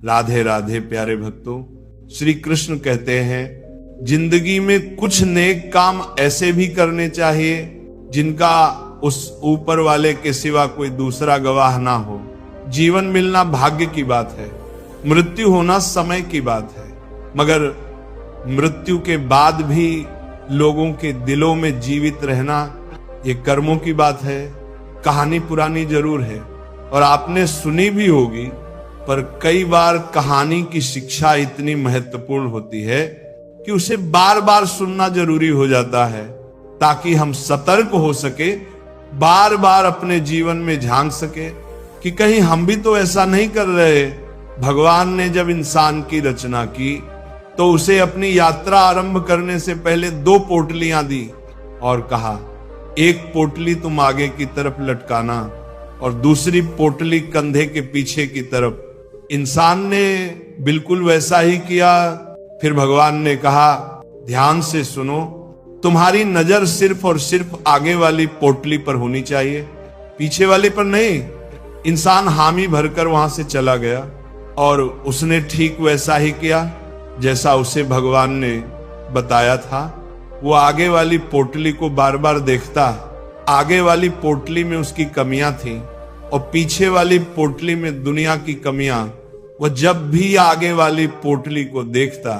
राधे राधे प्यारे भक्तों। श्री कृष्ण कहते हैं जिंदगी में कुछ नेक काम ऐसे भी करने चाहिए जिनका उस ऊपर वाले के सिवा कोई दूसरा गवाह ना हो। जीवन मिलना भाग्य की बात है, मृत्यु होना समय की बात है, मगर मृत्यु के बाद भी लोगों के दिलों में जीवित रहना ये कर्मों की बात है। कहानी पुरानी जरूर है और आपने सुनी भी होगी, पर कई बार कहानी की शिक्षा इतनी महत्वपूर्ण होती है कि उसे बार बार सुनना जरूरी हो जाता है ताकि हम सतर्क हो सके, बार बार अपने जीवन में झांक सके कि कहीं हम भी तो ऐसा नहीं कर रहे। भगवान ने जब इंसान की रचना की तो उसे अपनी यात्रा आरंभ करने से पहले 2 पोटलियां दी और कहा एक पोटली तुम आगे की तरफ लटकाना और दूसरी पोटली कंधे के पीछे की तरफ। इंसान ने बिल्कुल वैसा ही किया। फिर भगवान ने कहा ध्यान से सुनो, तुम्हारी नजर सिर्फ और सिर्फ आगे वाली पोटली पर होनी चाहिए, पीछे वाली पर नहीं। इंसान हामी भरकर वहां से चला गया और उसने ठीक वैसा ही किया जैसा उसे भगवान ने बताया था। वो आगे वाली पोटली को बार बार देखता, आगे वाली पोटली में उसकी कमियां थी और पीछे वाली पोटली में दुनिया की कमियां। वह जब भी आगे वाली पोटली को देखता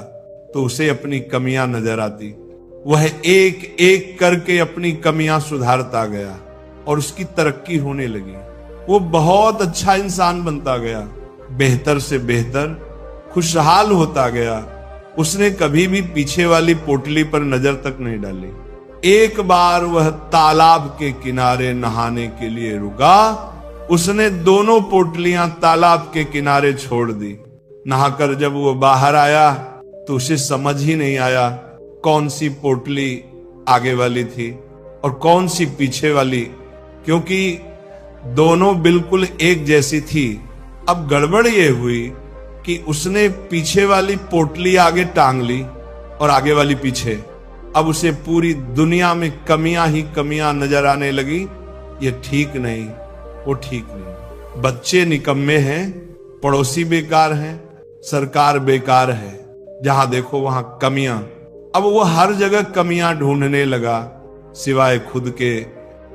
तो उसे अपनी कमियां नजर आती। वह एक एक करके अपनी कमियां सुधारता गया और उसकी तरक्की होने लगी। वो बहुत अच्छा इंसान बनता गया, बेहतर से बेहतर, खुशहाल होता गया। उसने कभी भी पीछे वाली पोटली पर नजर तक नहीं डाली। एक बार वह तालाब के किनारे नहाने के लिए रुका, उसने दोनों पोटलियां तालाब के किनारे छोड़ दी। नहाकर जब वो बाहर आया तो उसे समझ ही नहीं आया कौन सी पोटली आगे वाली थी और कौन सी पीछे वाली, क्योंकि दोनों बिल्कुल एक जैसी थी। अब गड़बड़ ये हुई कि उसने पीछे वाली पोटली आगे टांग ली और आगे वाली पीछे। अब उसे पूरी दुनिया में कमियां ही कमियां नजर आने लगी। ये ठीक नहीं, वो ठीक नहीं। बच्चे निकम्मे हैं, पड़ोसी बेकार हैं, सरकार बेकार है, जहां देखो वहां कमियां। अब वो हर जगह कमियां ढूंढने लगा सिवाय खुद के,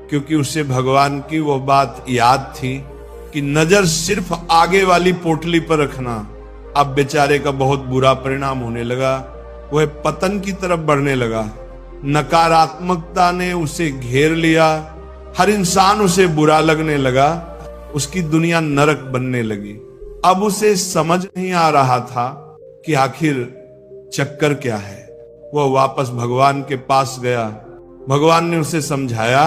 क्योंकि उसे भगवान की वो बात याद थी कि नजर सिर्फ आगे वाली पोटली पर रखना। अब बेचारे का बहुत बुरा परिणाम होने लगा, वह पतन की तरफ बढ़ने लगा। नकारात्मकता ने उसे घेर लिया, हर इंसान उसे बुरा लगने लगा, उसकी दुनिया नरक बनने लगी। अब उसे समझ नहीं आ रहा था कि आखिर चक्कर क्या है। वह वापस भगवान के पास गया। भगवान ने उसे समझाया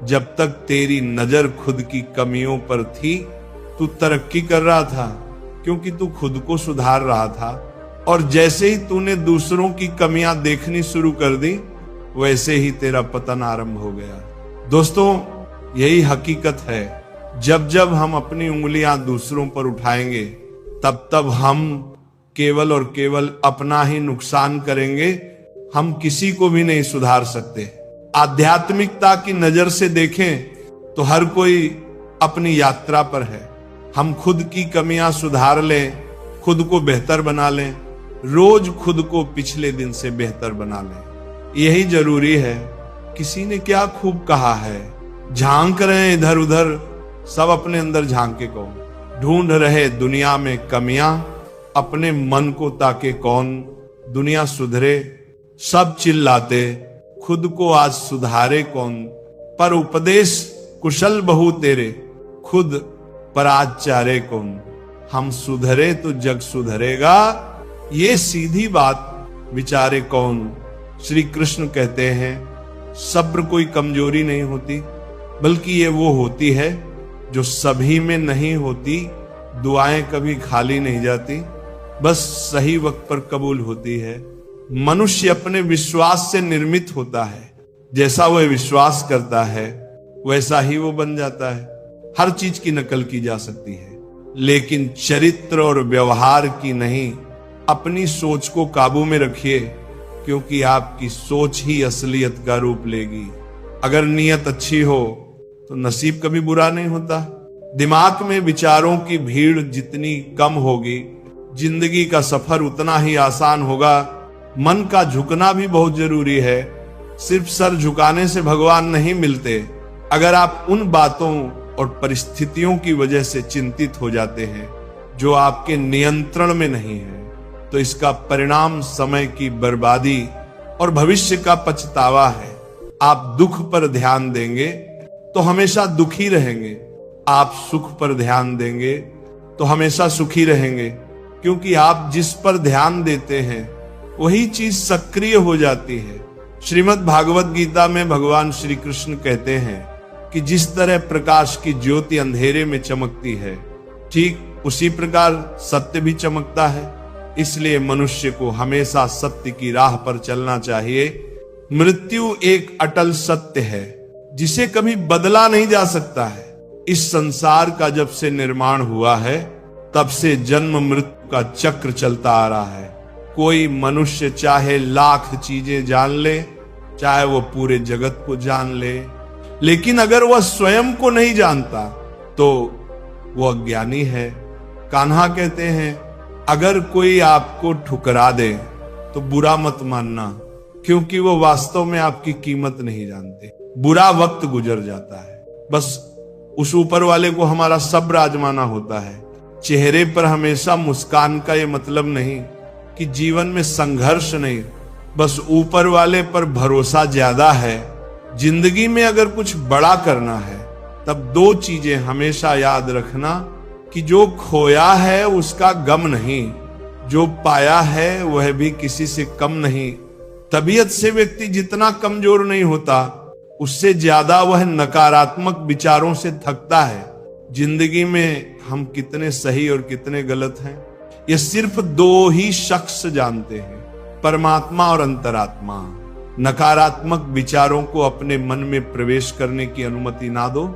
जब तक तेरी नजर खुद की कमियों पर थी तू तरक्की कर रहा था, क्योंकि तू खुद को सुधार रहा था, और जैसे ही तूने दूसरों की कमियां देखनी शुरू कर दी वैसे ही तेरा पतन आरंभ हो गया। दोस्तों, यही हकीकत है। जब जब हम अपनी उंगलियां दूसरों पर उठाएंगे तब तब हम केवल और केवल अपना ही नुकसान करेंगे। हम किसी को भी नहीं सुधार सकते। आध्यात्मिकता की नजर से देखें तो हर कोई अपनी यात्रा पर है। हम खुद की कमियां सुधार लें, खुद को बेहतर बना लें, रोज खुद को पिछले दिन से बेहतर बना लें। यही जरूरी है। किसी ने क्या खूब कहा है, झांक रहे इधर उधर, सब अपने अंदर झांक के कौन, ढूंढ रहे दुनिया में कमियां, अपने मन को ताके कौन, दुनिया सुधरे सब चिल्लाते, खुद को आज सुधारे कौन। पर उपदेश कुशल बहु तेरे, खुद पर आज चारे कौन। हम सुधरे तो जग सुधरेगा, ये सीधी बात विचारे कौन। श्री कृष्ण कहते हैं सब्र कोई कमजोरी नहीं होती, बल्कि ये वो होती है जो सभी में नहीं होती। दुआएं कभी खाली नहीं जाती, बस सही वक्त पर कबूल होती है। मनुष्य अपने विश्वास से निर्मित होता है, जैसा वह विश्वास करता है वैसा ही वो बन जाता है। हर चीज की नकल की जा सकती है, लेकिन चरित्र और व्यवहार की नहीं। अपनी सोच को काबू में रखिए, क्योंकि आपकी सोच ही असलियत का रूप लेगी। अगर नीयत अच्छी हो तो नसीब कभी बुरा नहीं होता। दिमाग में विचारों की भीड़ जितनी कम होगी जिंदगी का सफर उतना ही आसान होगा। मन का झुकना भी बहुत जरूरी है। सिर्फ सर झुकाने से भगवान नहीं मिलते। अगर आप उन बातों और परिस्थितियों की वजह से चिंतित हो जाते हैं जो आपके नियंत्रण में नहीं है, तो इसका परिणाम समय की बर्बादी और भविष्य का पछतावा है। आप दुख पर ध्यान देंगे तो हमेशा दुखी रहेंगे। आप सुख पर ध्यान देंगे तो हमेशा सुखी रहेंगे, क्योंकि आप जिस पर ध्यान देते हैं वही चीज सक्रिय हो जाती है। श्रीमद् भागवत गीता में भगवान श्री कृष्ण कहते हैं कि जिस तरह प्रकाश की ज्योति अंधेरे में चमकती है, ठीक उसी प्रकार सत्य भी चमकता है। इसलिए मनुष्य को हमेशा सत्य की राह पर चलना चाहिए। मृत्यु एक अटल सत्य है जिसे कभी बदला नहीं जा सकता है। इस संसार का जब से निर्माण हुआ है तब से जन्म मृत्यु का चक्र चलता आ रहा है। कोई मनुष्य चाहे लाख चीजें जान ले, चाहे वो पूरे जगत को जान ले, लेकिन अगर वह स्वयं को नहीं जानता तो वो अज्ञानी है। कान्हा कहते हैं, अगर कोई आपको ठुकरा दे तो बुरा मत मानना, क्योंकि वो वास्तव में आपकी कीमत नहीं जानते। बुरा वक्त गुजर जाता है, बस उस ऊपर वाले को हमारा सब्र आजमाना होता है। चेहरे पर हमेशा मुस्कान का ये मतलब नहीं कि जीवन में संघर्ष नहीं, बस ऊपर वाले पर भरोसा ज्यादा है। जिंदगी में अगर कुछ बड़ा करना है तब दो चीजें हमेशा याद रखना कि जो खोया है उसका गम नहीं, जो पाया है वह भी किसी से कम नहीं। तबीयत से व्यक्ति जितना कमजोर नहीं होता, उससे ज्यादा वह नकारात्मक विचारों से थकता है। जिंदगी में हम कितने सही और कितने गलत हैं, यह सिर्फ दो ही शख्स जानते हैं, परमात्मा और अंतरात्मा। नकारात्मक विचारों को अपने मन में प्रवेश करने की अनुमति ना दो,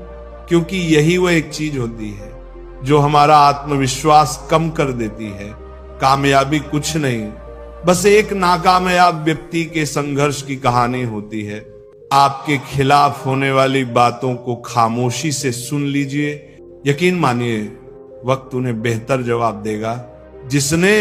क्योंकि यही वह एक चीज होती है जो हमारा आत्मविश्वास कम कर देती है। कामयाबी कुछ नहीं, बस एक नाकामयाब व्यक्ति के संघर्ष की कहानी होती है। आपके खिलाफ होने वाली बातों को खामोशी से सुन लीजिए। यकीन मानिए, वक्त उन्हें बेहतर जवाब देगा। जिसने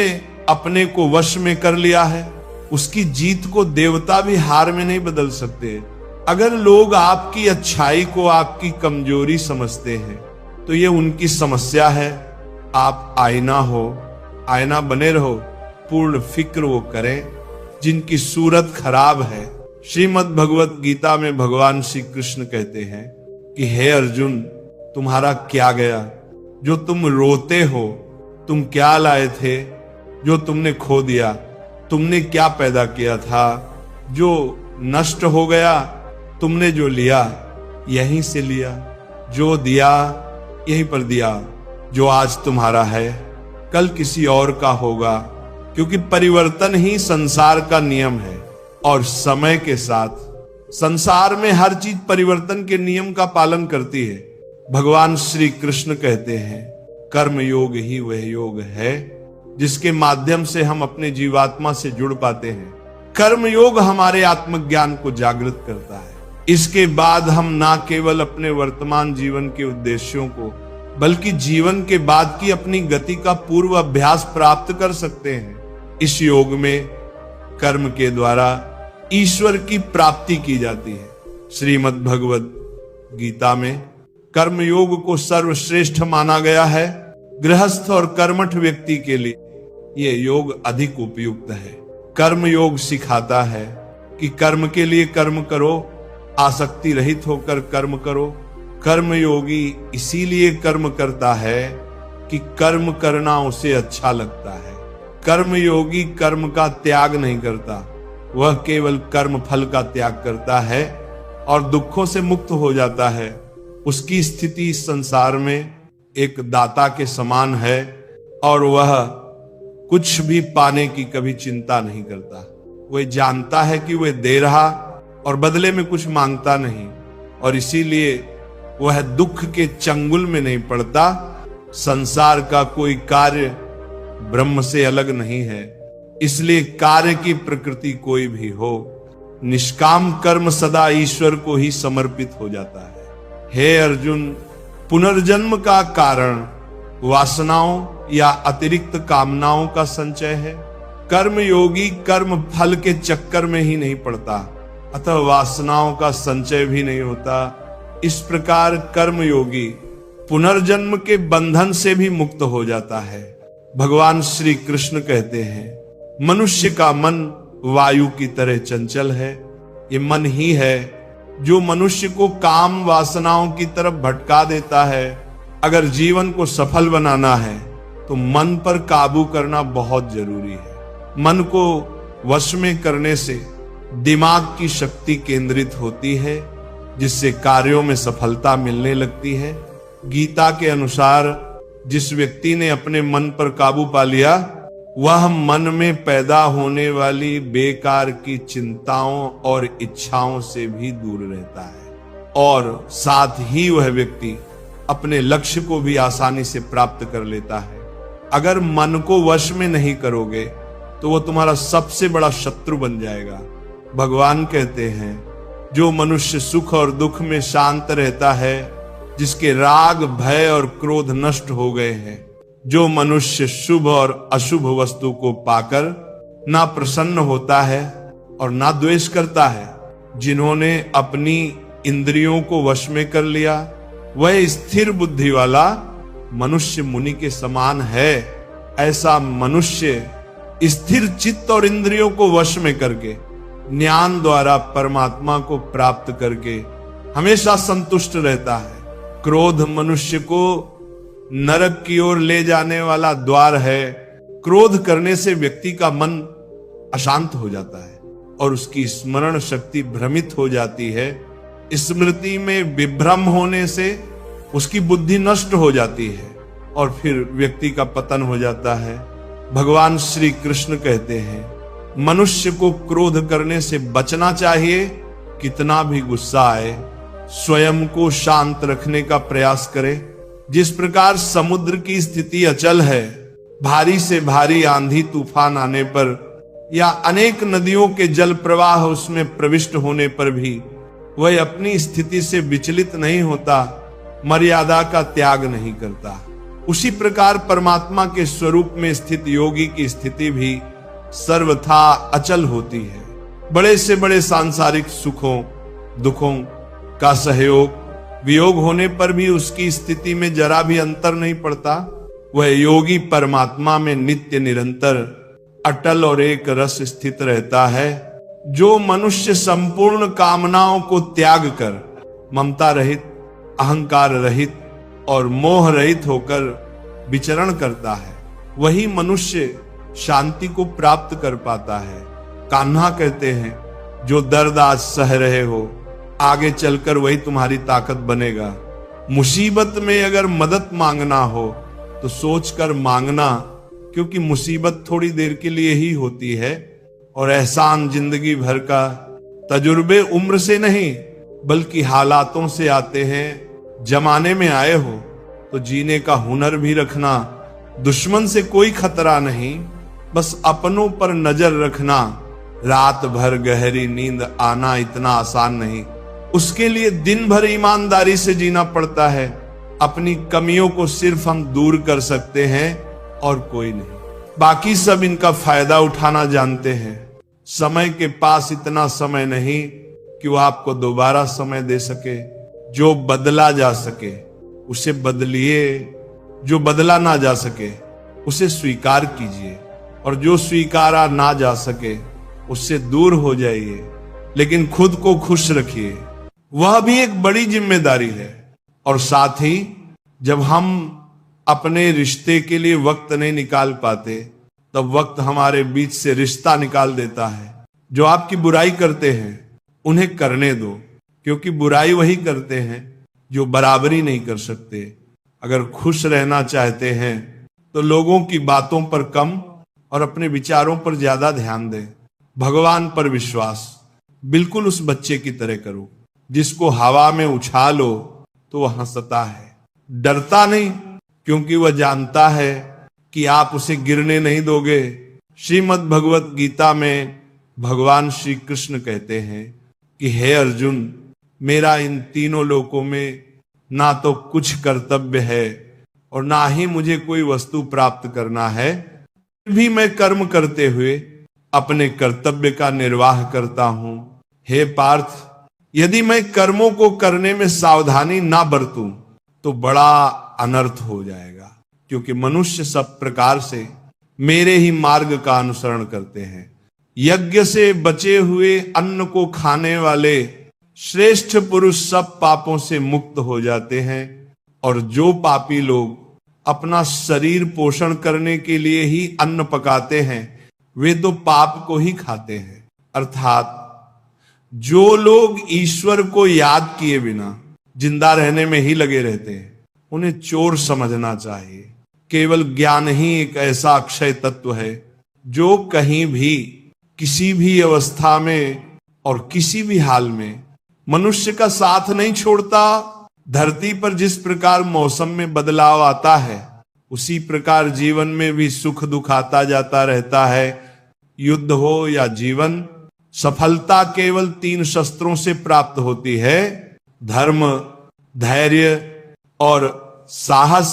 अपने को वश में कर लिया है, उसकी जीत को देवता भी हार में नहीं बदल सकते। अगर लोग आपकी अच्छाई को आपकी कमजोरी समझते हैं तो ये उनकी समस्या है। आप आईना बने रहो। पूर्ण फिक्र वो करें जिनकी सूरत खराब है। श्रीमद् भगवत गीता में भगवान श्री कृष्ण कहते हैं कि हे अर्जुन, तुम्हारा क्या गया जो तुम रोते हो? तुम क्या लाए थे जो तुमने खो दिया? तुमने क्या पैदा किया था जो नष्ट हो गया? तुमने जो लिया यहीं से लिया, जो दिया यहीं पर दिया। जो आज तुम्हारा है कल किसी और का होगा, क्योंकि परिवर्तन ही संसार का नियम है। और समय के साथ संसार में हर चीज परिवर्तन के नियम का पालन करती है। भगवान श्री कृष्ण कहते हैं, कर्म योग ही वह योग है जिसके माध्यम से हम अपने जीवात्मा से जुड़ पाते हैं। कर्म योग हमारे आत्मज्ञान को जागृत करता है। इसके बाद हम ना केवल अपने वर्तमान जीवन के उद्देश्यों को, बल्कि जीवन के बाद की अपनी गति का पूर्व अभ्यास प्राप्त कर सकते हैं। इस योग में कर्म के द्वारा ईश्वर की प्राप्ति की जाती है। श्रीमद् भगवत गीता में कर्म योग को सर्वश्रेष्ठ माना गया है। गृहस्थ और कर्मठ व्यक्ति के लिए यह योग अधिक उपयुक्त है। कर्म योग सिखाता है कि कर्म के लिए कर्म करो, आसक्ति रहित होकर कर्म करो। कर्म योगी इसीलिए कर्म करता है कि कर्म करना उसे अच्छा लगता है। कर्म योगी कर्म का त्याग नहीं करता, वह केवल कर्म फल का त्याग करता है और दुखों से मुक्त हो जाता है। उसकी स्थिति इस संसार में एक दाता के समान है और वह कुछ भी पाने की कभी चिंता नहीं करता। वह जानता है कि वह दे रहा और बदले में कुछ मांगता नहीं, और इसीलिए वह दुख के चंगुल में नहीं पड़ता। संसार का कोई कार्य ब्रह्म से अलग नहीं है, इसलिए कार्य की प्रकृति कोई भी हो, निष्काम कर्म सदा ईश्वर को ही समर्पित हो जाता है। हे अर्जुन, पुनर्जन्म का कारण वासनाओं या अतिरिक्त कामनाओं का संचय है। कर्म योगी कर्म फल के चक्कर में ही नहीं पड़ता, अतः वासनाओं का संचय भी नहीं होता। इस प्रकार कर्म योगी पुनर्जन्म के बंधन से भी मुक्त हो जाता है। भगवान श्री कृष्ण कहते हैं, मनुष्य का मन वायु की तरह चंचल है। ये मन ही है जो मनुष्य को काम वासनाओं की तरफ भटका देता है। अगर जीवन को सफल बनाना है तो मन पर काबू करना बहुत जरूरी है। मन को वश में करने से दिमाग की शक्ति केंद्रित होती है, जिससे कार्यों में सफलता मिलने लगती है। गीता के अनुसार जिस व्यक्ति ने अपने मन पर काबू पा लिया, वह मन में पैदा होने वाली बेकार की चिंताओं और इच्छाओं से भी दूर रहता है, और साथ ही वह व्यक्ति अपने लक्ष्य को भी आसानी से प्राप्त कर लेता है। अगर मन को वश में नहीं करोगे तो वह तुम्हारा सबसे बड़ा शत्रु बन जाएगा। भगवान कहते हैं, जो मनुष्य सुख और दुख में शांत रहता है, जिसके राग भय और क्रोध नष्ट हो गए हैं, जो मनुष्य शुभ और अशुभ वस्तु को पाकर ना प्रसन्न होता है और ना द्वेष करता है, जिन्होंने अपनी इंद्रियों को वश में कर लिया, वह स्थिर बुद्धि वाला मनुष्य मुनि के समान है। ऐसा मनुष्य स्थिर चित्त और इंद्रियों को वश में करके ज्ञान द्वारा परमात्मा को प्राप्त करके हमेशा संतुष्ट रहता है। क्रोध मनुष्य को नरक की ओर ले जाने वाला द्वार है। क्रोध करने से व्यक्ति का मन अशांत हो जाता है और उसकी स्मरण शक्ति भ्रमित हो जाती है। स्मृति में विभ्रम होने से उसकी बुद्धि नष्ट हो जाती है और फिर व्यक्ति का पतन हो जाता है। भगवान श्री कृष्ण कहते हैं, मनुष्य को क्रोध करने से बचना चाहिए। कितना भी गुस्सा आए, स्वयं को शांत रखने का प्रयास करे। जिस प्रकार समुद्र की स्थिति अचल है, भारी से भारी आंधी तूफान आने पर या अनेक नदियों के जल प्रवाह उसमें प्रविष्ट होने पर भी वह अपनी स्थिति से विचलित नहीं होता, मर्यादा का त्याग नहीं करता। उसी प्रकार परमात्मा के स्वरूप में स्थित योगी की स्थिति भी सर्वथा अचल होती है। बड़े से बड़े सांसारिक सुखों दुखों का सहयोग वियोग होने पर भी उसकी स्थिति में जरा भी अंतर नहीं पड़ता। वह योगी परमात्मा में नित्य निरंतर अटल और एक रस स्थित रहता है। जो मनुष्य संपूर्ण कामनाओं को त्याग कर ममता रहित, अहंकार रहित और मोह रहित होकर विचरण करता है, वही मनुष्य शांति को प्राप्त कर पाता है। कान्हा कहते हैं, जो दर्द आज सह रहे हो, आगे चलकर वही तुम्हारी ताकत बनेगा। मुसीबत में अगर मदद मांगना हो तो सोचकर मांगना, क्योंकि मुसीबत थोड़ी देर के लिए ही होती है और एहसान जिंदगी भर का। तजुर्बे उम्र से नहीं बल्कि हालातों से आते हैं। जमाने में आए हो तो जीने का हुनर भी रखना। दुश्मन से कोई खतरा नहीं, बस अपनों पर नजर रखना। रात भर गहरी नींद आना इतना आसान नहीं, उसके लिए दिन भर ईमानदारी से जीना पड़ता है। अपनी कमियों को सिर्फ हम दूर कर सकते हैं और कोई नहीं। बाकी सब इनका फायदा उठाना जानते हैं। समय के पास इतना समय नहीं कि वो आपको दोबारा समय दे सके। जो बदला जा सके उसे बदलिए, जो बदला ना जा सके उसे स्वीकार कीजिए, और जो स्वीकारा ना जा सके उससे दूर हो जाइए। लेकिन खुद को खुश रखिए, वह भी एक बड़ी जिम्मेदारी है। और साथ ही जब हम अपने रिश्ते के लिए वक्त नहीं निकाल पाते, तब वक्त हमारे बीच से रिश्ता निकाल देता है। जो आपकी बुराई करते हैं उन्हें करने दो, क्योंकि बुराई वही करते हैं जो बराबरी नहीं कर सकते। अगर खुश रहना चाहते हैं तो लोगों की बातों पर कम और अपने विचारों पर ज्यादा ध्यान दें। भगवान पर विश्वास बिल्कुल उस बच्चे की तरह करो जिसको हवा में उछालो तो वह हंसता है, डरता नहीं, क्योंकि वह जानता है कि आप उसे गिरने नहीं दोगे। श्रीमद् भगवत गीता में भगवान श्री कृष्ण कहते हैं कि हे अर्जुन, मेरा इन तीनों लोकों में ना तो कुछ कर्तव्य है, और ना ही मुझे कोई वस्तु प्राप्त करना है, फिर भी मैं कर्म करते हुए अपने कर्तव्य का निर्वाह करता हूं। हे पार्थ, यदि मैं कर्मों को करने में सावधानी ना बरतूं तो बड़ा अनर्थ हो जाएगा, क्योंकि मनुष्य सब प्रकार से मेरे ही मार्ग का अनुसरण करते हैं। यज्ञ से बचे हुए अन्न को खाने वाले श्रेष्ठ पुरुष सब पापों से मुक्त हो जाते हैं, और जो पापी लोग अपना शरीर पोषण करने के लिए ही अन्न पकाते हैं वे तो पाप को ही खाते हैं। अर्थात जो लोग ईश्वर को याद किए बिना जिंदा रहने में ही लगे रहते हैं उन्हें चोर समझना चाहिए। केवल ज्ञान ही एक ऐसा अक्षय तत्व है जो कहीं भी किसी भी अवस्था में और किसी भी हाल में मनुष्य का साथ नहीं छोड़ता। धरती पर जिस प्रकार मौसम में बदलाव आता है उसी प्रकार जीवन में भी सुख दुख आता जाता रहता है। युद्ध हो या जीवन, सफलता केवल 3 शस्त्रों से प्राप्त होती है: धर्म, धैर्य और साहस।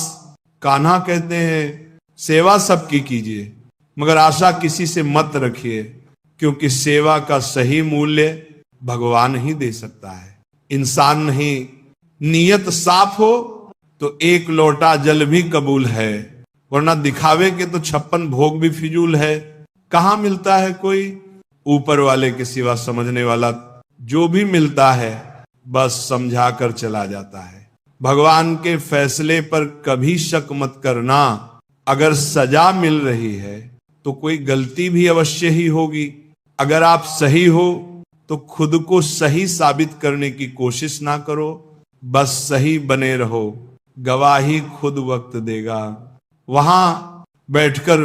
कान्हा कहते हैं सेवा सबकी कीजिए मगर आशा किसी से मत रखिए, क्योंकि सेवा का सही मूल्य भगवान ही दे सकता है। इंसान नहीं, नियत साफ हो तो 1 लोटा जल भी कबूल है, वरना दिखावे के तो 56 भोग भी फिजूल है। कहां मिलता है कोई ऊपर वाले के सिवा समझने वाला? जो भी मिलता है बस समझा कर चला जाता है। भगवान के फैसले पर कभी शक मत करना। अगर सजा मिल रही है तो कोई गलती भी अवश्य ही होगी। अगर आप सही हो तो खुद को सही साबित करने की कोशिश ना करो, बस सही बने रहो। गवाही खुद वक्त देगा। वहां बैठकर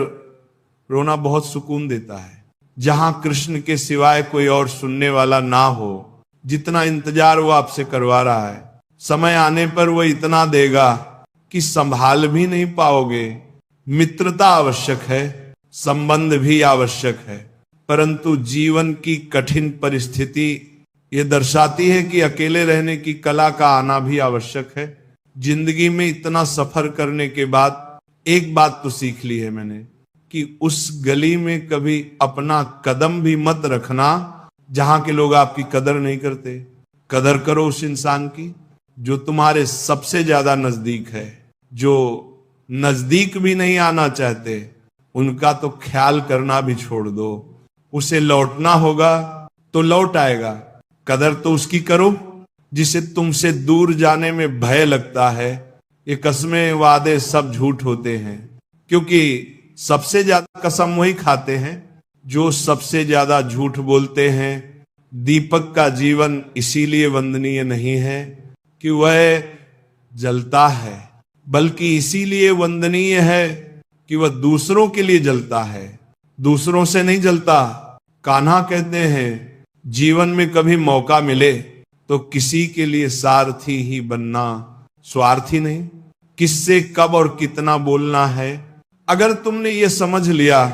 रोना बहुत सुकून देता है, जहां कृष्ण के सिवाय कोई और सुनने वाला ना हो। जितना इंतजार वो आपसे करवा रहा है, समय आने पर वो इतना देगा कि संभाल भी नहीं पाओगे। मित्रता आवश्यक है, संबंध भी आवश्यक है, परंतु जीवन की कठिन परिस्थिति ये दर्शाती है कि अकेले रहने की कला का आना भी आवश्यक है। जिंदगी में इतना सफर करने के बाद एक बात तो सीख ली है मैंने कि उस गली में कभी अपना कदम भी मत रखना जहां के लोग आपकी कदर नहीं करते। कदर करो उस इंसान की जो तुम्हारे सबसे ज्यादा नजदीक है। जो नजदीक भी नहीं आना चाहते उनका तो ख्याल करना भी छोड़ दो। उसे लौटना होगा तो लौट आएगा। कदर तो उसकी करो जिसे तुमसे दूर जाने में भय लगता है। ये कस्में वादे सब झूठ होते हैं, क्योंकि सबसे ज्यादा कसम वही खाते हैं जो सबसे ज्यादा झूठ बोलते हैं। दीपक का जीवन इसीलिए वंदनीय नहीं है कि वह जलता है, बल्कि इसीलिए वंदनीय है कि वह दूसरों के लिए जलता है, दूसरों से नहीं जलता। कान्हा कहते हैं जीवन में कभी मौका मिले तो किसी के लिए सारथी ही बनना, स्वार्थी नहीं। किससे कब और कितना बोलना है, अगर तुमने ये समझ लिया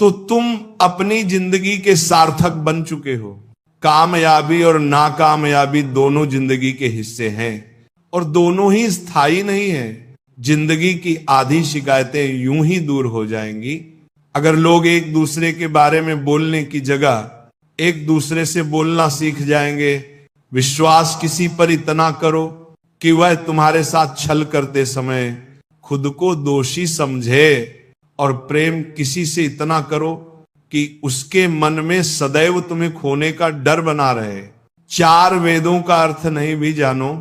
तो तुम अपनी जिंदगी के सार्थक बन चुके हो। कामयाबी और नाकामयाबी दोनों जिंदगी के हिस्से हैं और दोनों ही स्थायी नहीं है। जिंदगी की आधी शिकायतें यूं ही दूर हो जाएंगी अगर लोग एक दूसरे के बारे में बोलने की जगह एक दूसरे से बोलना सीख जाएंगे। विश्वास किसी पर इतना करो कि वह तुम्हारे साथ छल करते समय खुद को दोषी समझे, और प्रेम किसी से इतना करो कि उसके मन में सदैव तुम्हें खोने का डर बना रहे। 4 वेदों का अर्थ नहीं भी जानो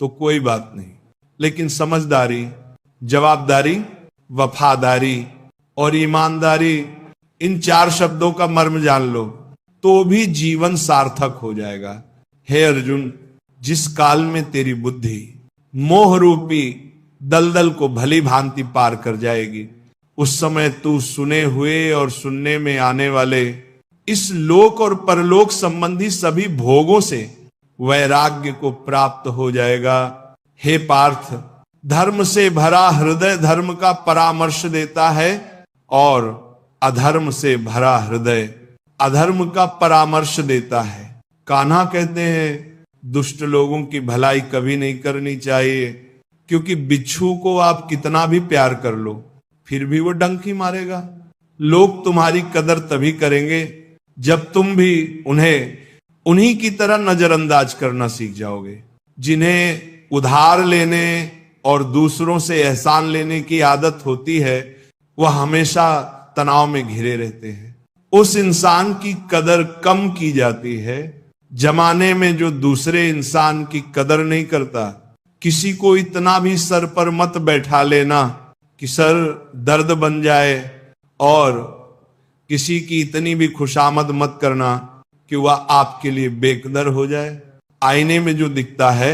तो कोई बात नहीं, लेकिन समझदारी, जवाबदारी, वफादारी और ईमानदारी, इन 4 शब्दों का मर्म जान लो तो भी जीवन सार्थक हो जाएगा। हे अर्जुन, जिस काल में तेरी बुद्धि मोह रूपी दलदल को भली भांति पार कर जाएगी, उस समय तू सुने हुए और सुनने में आने वाले इस लोक और परलोक संबंधी सभी भोगों से वैराग्य को प्राप्त हो जाएगा। हे पार्थ, धर्म से भरा हृदय धर्म का परामर्श देता है और अधर्म से भरा हृदय अधर्म का परामर्श देता है। कान्हा कहते हैं दुष्ट लोगों की भलाई कभी नहीं करनी चाहिए, क्योंकि बिच्छू को आप कितना भी प्यार कर लो फिर भी वो डंक ही मारेगा। लोग तुम्हारी कदर तभी करेंगे जब तुम भी उन्हें उन्हीं की तरह नजरअंदाज करना सीख जाओगे। जिन्हें उधार लेने और दूसरों से एहसान लेने की आदत होती है वह हमेशा तनाव में घिरे रहते हैं। उस इंसान की कदर कम की जाती है जमाने में जो दूसरे इंसान की कदर नहीं करता। किसी को इतना भी सर पर मत बैठा लेना कि सर दर्द बन जाए, और किसी की इतनी भी खुशामद मत करना कि वह आपके लिए बेकदर हो जाए। आईने में जो दिखता है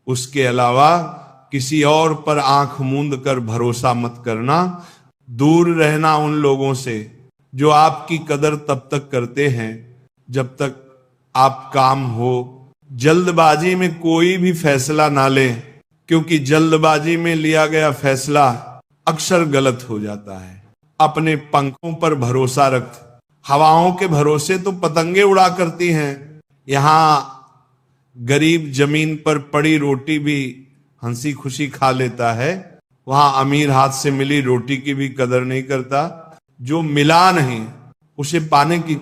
उसके अलावा किसी और पर आंख मूंद कर भरोसा मत करना। दूर रहना उन लोगों से जो आपकी कदर तब तक करते हैं जब तक आप काम हो। जल्दबाजी में कोई भी फैसला ना लें, क्योंकि जल्दबाजी में लिया गया फैसला अक्सर गलत हो जाता है। अपने पंखों पर भरोसा रख। हवाओं के भरोसे तो पतंगे उड़ा करती हैं। यहां गरीब जमीन पर पड़ी रोटी भी हंसी खुशी खा लेता है, वहां अमीर हाथ से मिली रोटी की भी कदर नहीं करता। जो मिला नहीं उसे पाने की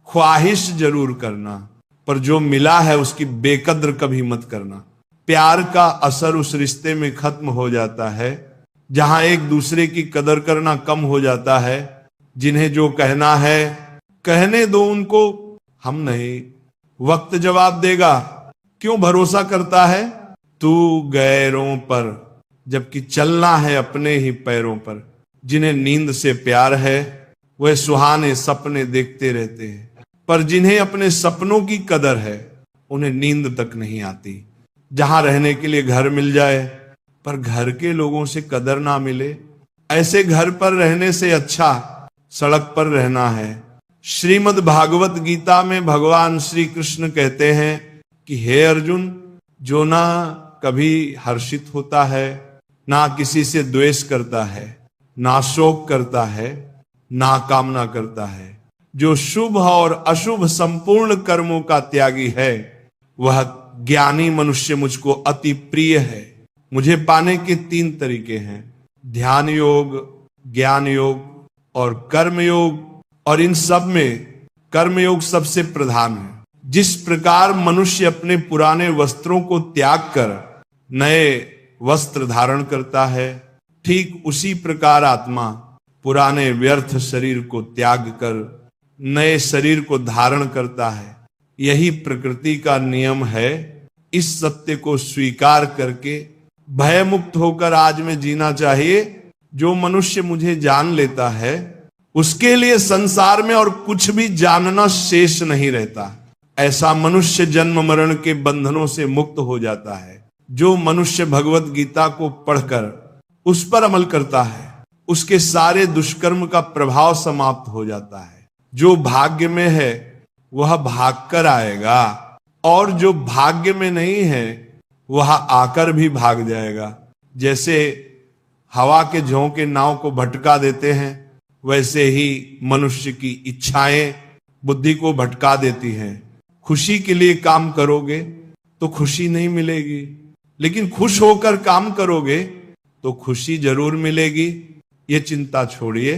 ख्वाहिश जरूर करना, पर जो मिला है उसकी बेकद्र कभी मत करना। प्यार का असर उस रिश्ते में खत्म हो जाता है जहां एक दूसरे की कदर करना कम हो जाता है। जिन्हें जो कहना है कहने दो उनको, हम नहीं। वक्त जवाब देगा। क्यों भरोसा करता है तू गैरों पर, जबकि चलना है अपने ही पैरों पर। जिन्हें नींद से प्यार है वह सुहाने सपने देखते रहते हैं, पर जिन्हें अपने सपनों की कदर है उन्हें नींद तक नहीं आती। जहां रहने के लिए घर मिल जाए पर घर के लोगों से कदर ना मिले, ऐसे घर पर रहने से अच्छा सड़क पर रहना है। श्रीमद् भागवत गीता में भगवान श्री कृष्ण कहते हैं कि हे अर्जुन, जो ना कभी हर्षित होता है, ना किसी से द्वेष करता है, ना शोक करता है, ना कामना करता है, जो शुभ और अशुभ संपूर्ण कर्मों का त्यागी है, वह ज्ञानी मनुष्य मुझको अति प्रिय है। मुझे पाने के 3 तरीके हैं, ध्यान योग, ज्ञान योग और कर्म योग। और इन सब में कर्म योग सबसे प्रधान है। जिस प्रकार मनुष्य अपने पुराने वस्त्रों को त्याग कर नए वस्त्र धारण करता है, ठीक उसी प्रकार आत्मा पुराने व्यर्थ शरीर को त्याग कर नए शरीर को धारण करता है। यही प्रकृति का नियम है। इस सत्य को स्वीकार करके भय मुक्त होकर आज में जीना चाहिए। जो मनुष्य मुझे जान लेता है उसके लिए संसार में और कुछ भी जानना शेष नहीं रहता। ऐसा मनुष्य जन्म मरण के बंधनों से मुक्त हो जाता है। जो मनुष्य भगवत गीता को पढ़कर उस पर अमल करता है उसके सारे दुष्कर्म का प्रभाव समाप्त हो जाता है। जो भाग्य में है वह भाग कर आएगा, और जो भाग्य में नहीं है वह आकर भी भाग जाएगा। जैसे हवा के झोंके नाव को भटका देते हैं, वैसे ही मनुष्य की इच्छाएं बुद्धि को भटका देती हैं। खुशी के लिए काम करोगे तो खुशी नहीं मिलेगी, लेकिन खुश होकर काम करोगे तो खुशी जरूर मिलेगी। ये चिंता छोड़िए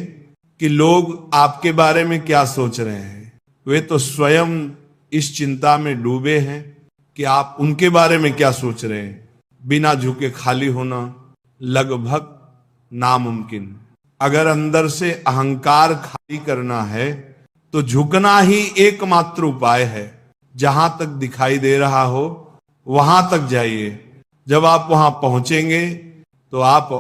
कि लोग आपके बारे में क्या सोच रहे हैं। वे तो स्वयं इस चिंता में डूबे हैं कि आप उनके बारे में क्या सोच रहे हैं। बिना झुके खाली होना लगभग नामुमकिन। अगर अंदर से अहंकार खाली करना है तो झुकना ही एकमात्र उपाय है। जहां तक दिखाई दे रहा हो वहां तक जाइए। जब आप वहां पहुंचेंगे तो आप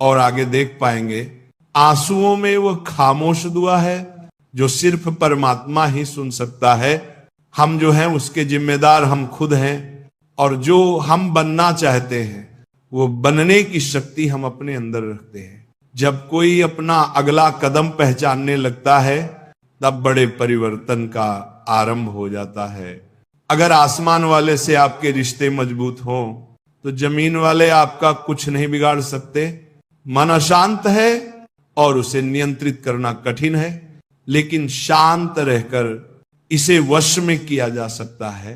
और आगे देख पाएंगे। आंसुओं में वो खामोश दुआ है जो सिर्फ परमात्मा ही सुन सकता है। हम जो हैं उसके जिम्मेदार हम खुद हैं, और जो हम बनना चाहते हैं वो बनने की शक्ति हम अपने अंदर रखते हैं। जब कोई अपना अगला कदम पहचानने लगता है तब बड़े परिवर्तन का आरंभ हो जाता है। अगर आसमान वाले से आपके रिश्ते मजबूत हों तो जमीन वाले आपका कुछ नहीं बिगाड़ सकते। मन अशांत है और उसे नियंत्रित करना कठिन है, लेकिन शांत रहकर इसे वश में किया जा सकता है।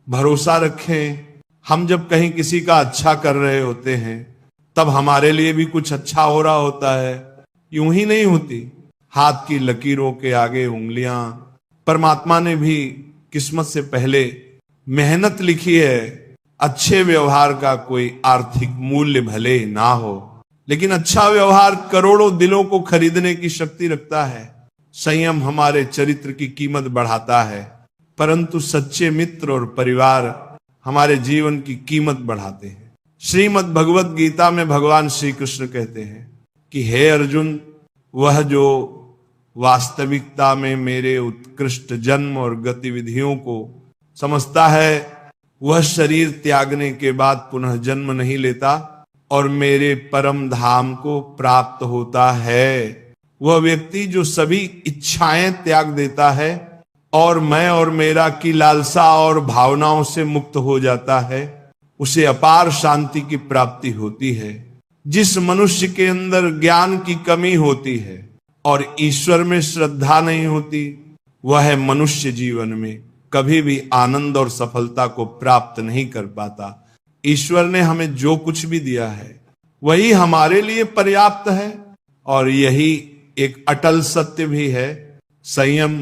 भरोसा रखें। हम जब कहीं किसी का अच्छा कर रहे होते हैं तब हमारे लिए भी कुछ अच्छा हो रहा होता है। यूं ही नहीं होती। हाथ की लकीरों के आगे उंगलियां, परमात्मा ने भी किस्मत से पहले मेहनत लिखी है। अच्छे व्यवहार का कोई आर्थिक मूल्य भले ही ना हो, लेकिन अच्छा व्यवहार करोड़ों दिलों को खरीदने की शक्ति रखता है। संयम हमारे चरित्र की कीमत बढ़ाता है, परंतु सच्चे मित्र और परिवार हमारे जीवन की कीमत बढ़ाते हैं। श्रीमद् भगवत गीता में भगवान श्री कृष्ण कहते हैं कि हे अर्जुन, वह जो वास्तविकता में मेरे उत्कृष्ट जन्म और गतिविधियों को समझता है, वह शरीर त्यागने के बाद पुनः जन्म नहीं लेता और मेरे परम धाम को प्राप्त होता है। वह व्यक्ति जो सभी इच्छाएं त्याग देता है और मैं और मेरा की लालसा और भावनाओं से मुक्त हो जाता है, उसे अपार शांति की प्राप्ति होती है। जिस मनुष्य के अंदर ज्ञान की कमी होती है और ईश्वर में श्रद्धा नहीं होती, वह मनुष्य जीवन में कभी भी आनंद और सफलता को प्राप्त नहीं कर पाता। ईश्वर ने हमें जो कुछ भी दिया है वही हमारे लिए पर्याप्त है, और यही एक अटल सत्य भी है। संयम,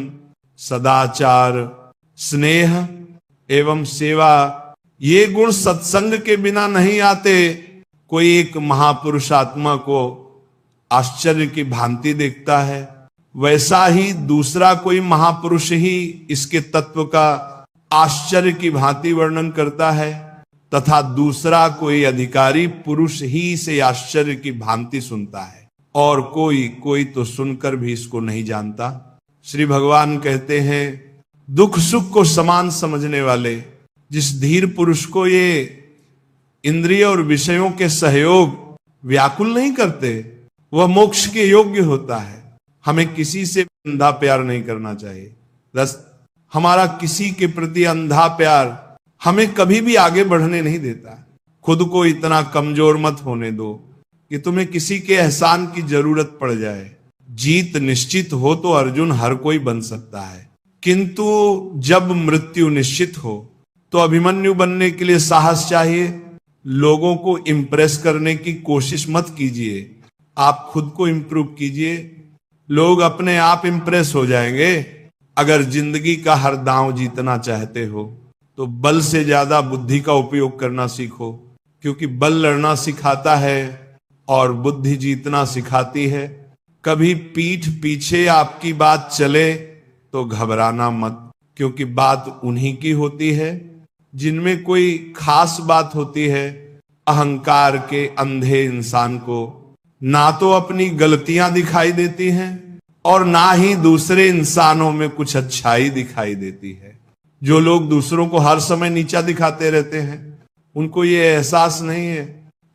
सदाचार, स्नेह एवं सेवा, ये गुण सत्संग के बिना नहीं आते। कोई एक महापुरुष आत्मा को आश्चर्य की भांति देखता है, वैसा ही दूसरा कोई महापुरुष ही इसके तत्व का आश्चर्य की भांति वर्णन करता है, तथा दूसरा कोई अधिकारी पुरुष ही इसे आश्चर्य की भांति सुनता है, और कोई तो सुनकर भी इसको नहीं जानता। श्री भगवान कहते हैं, दुख सुख को समान समझने वाले जिस धीर पुरुष को ये इंद्रिय और विषयों के सहयोग व्याकुल नहीं करते, वह मोक्ष के योग्य होता है। हमें किसी से अंधा प्यार नहीं करना चाहिए। बस हमारा किसी के प्रति अंधा प्यार हमें कभी भी आगे बढ़ने नहीं देता। खुद को इतना कमजोर मत होने दो कि तुम्हें किसी के एहसान की जरूरत पड़ जाए। जीत निश्चित हो तो अर्जुन हर कोई बन सकता है, किंतु जब मृत्यु निश्चित हो तो अभिमन्यु बनने के लिए साहस चाहिए। लोगों को इंप्रेस करने की कोशिश मत कीजिए, आप खुद को इंप्रूव कीजिए। लोग अपने आप इंप्रेस हो जाएंगे। अगर जिंदगी का हर दांव जीतना चाहते हो तो बल से ज्यादा बुद्धि का उपयोग करना सीखो, क्योंकि बल लड़ना सिखाता है और बुद्धि जीतना सिखाती है। कभी पीठ पीछे आपकी बात चले तो घबराना मत, क्योंकि बात उन्हीं की होती है जिनमें कोई खास बात होती है। अहंकार के अंधे इंसान को ना तो अपनी गलतियां दिखाई देती हैं और ना ही दूसरे इंसानों में कुछ अच्छाई दिखाई देती है। जो लोग दूसरों को हर समय नीचा दिखाते रहते हैं, उनको ये एहसास नहीं है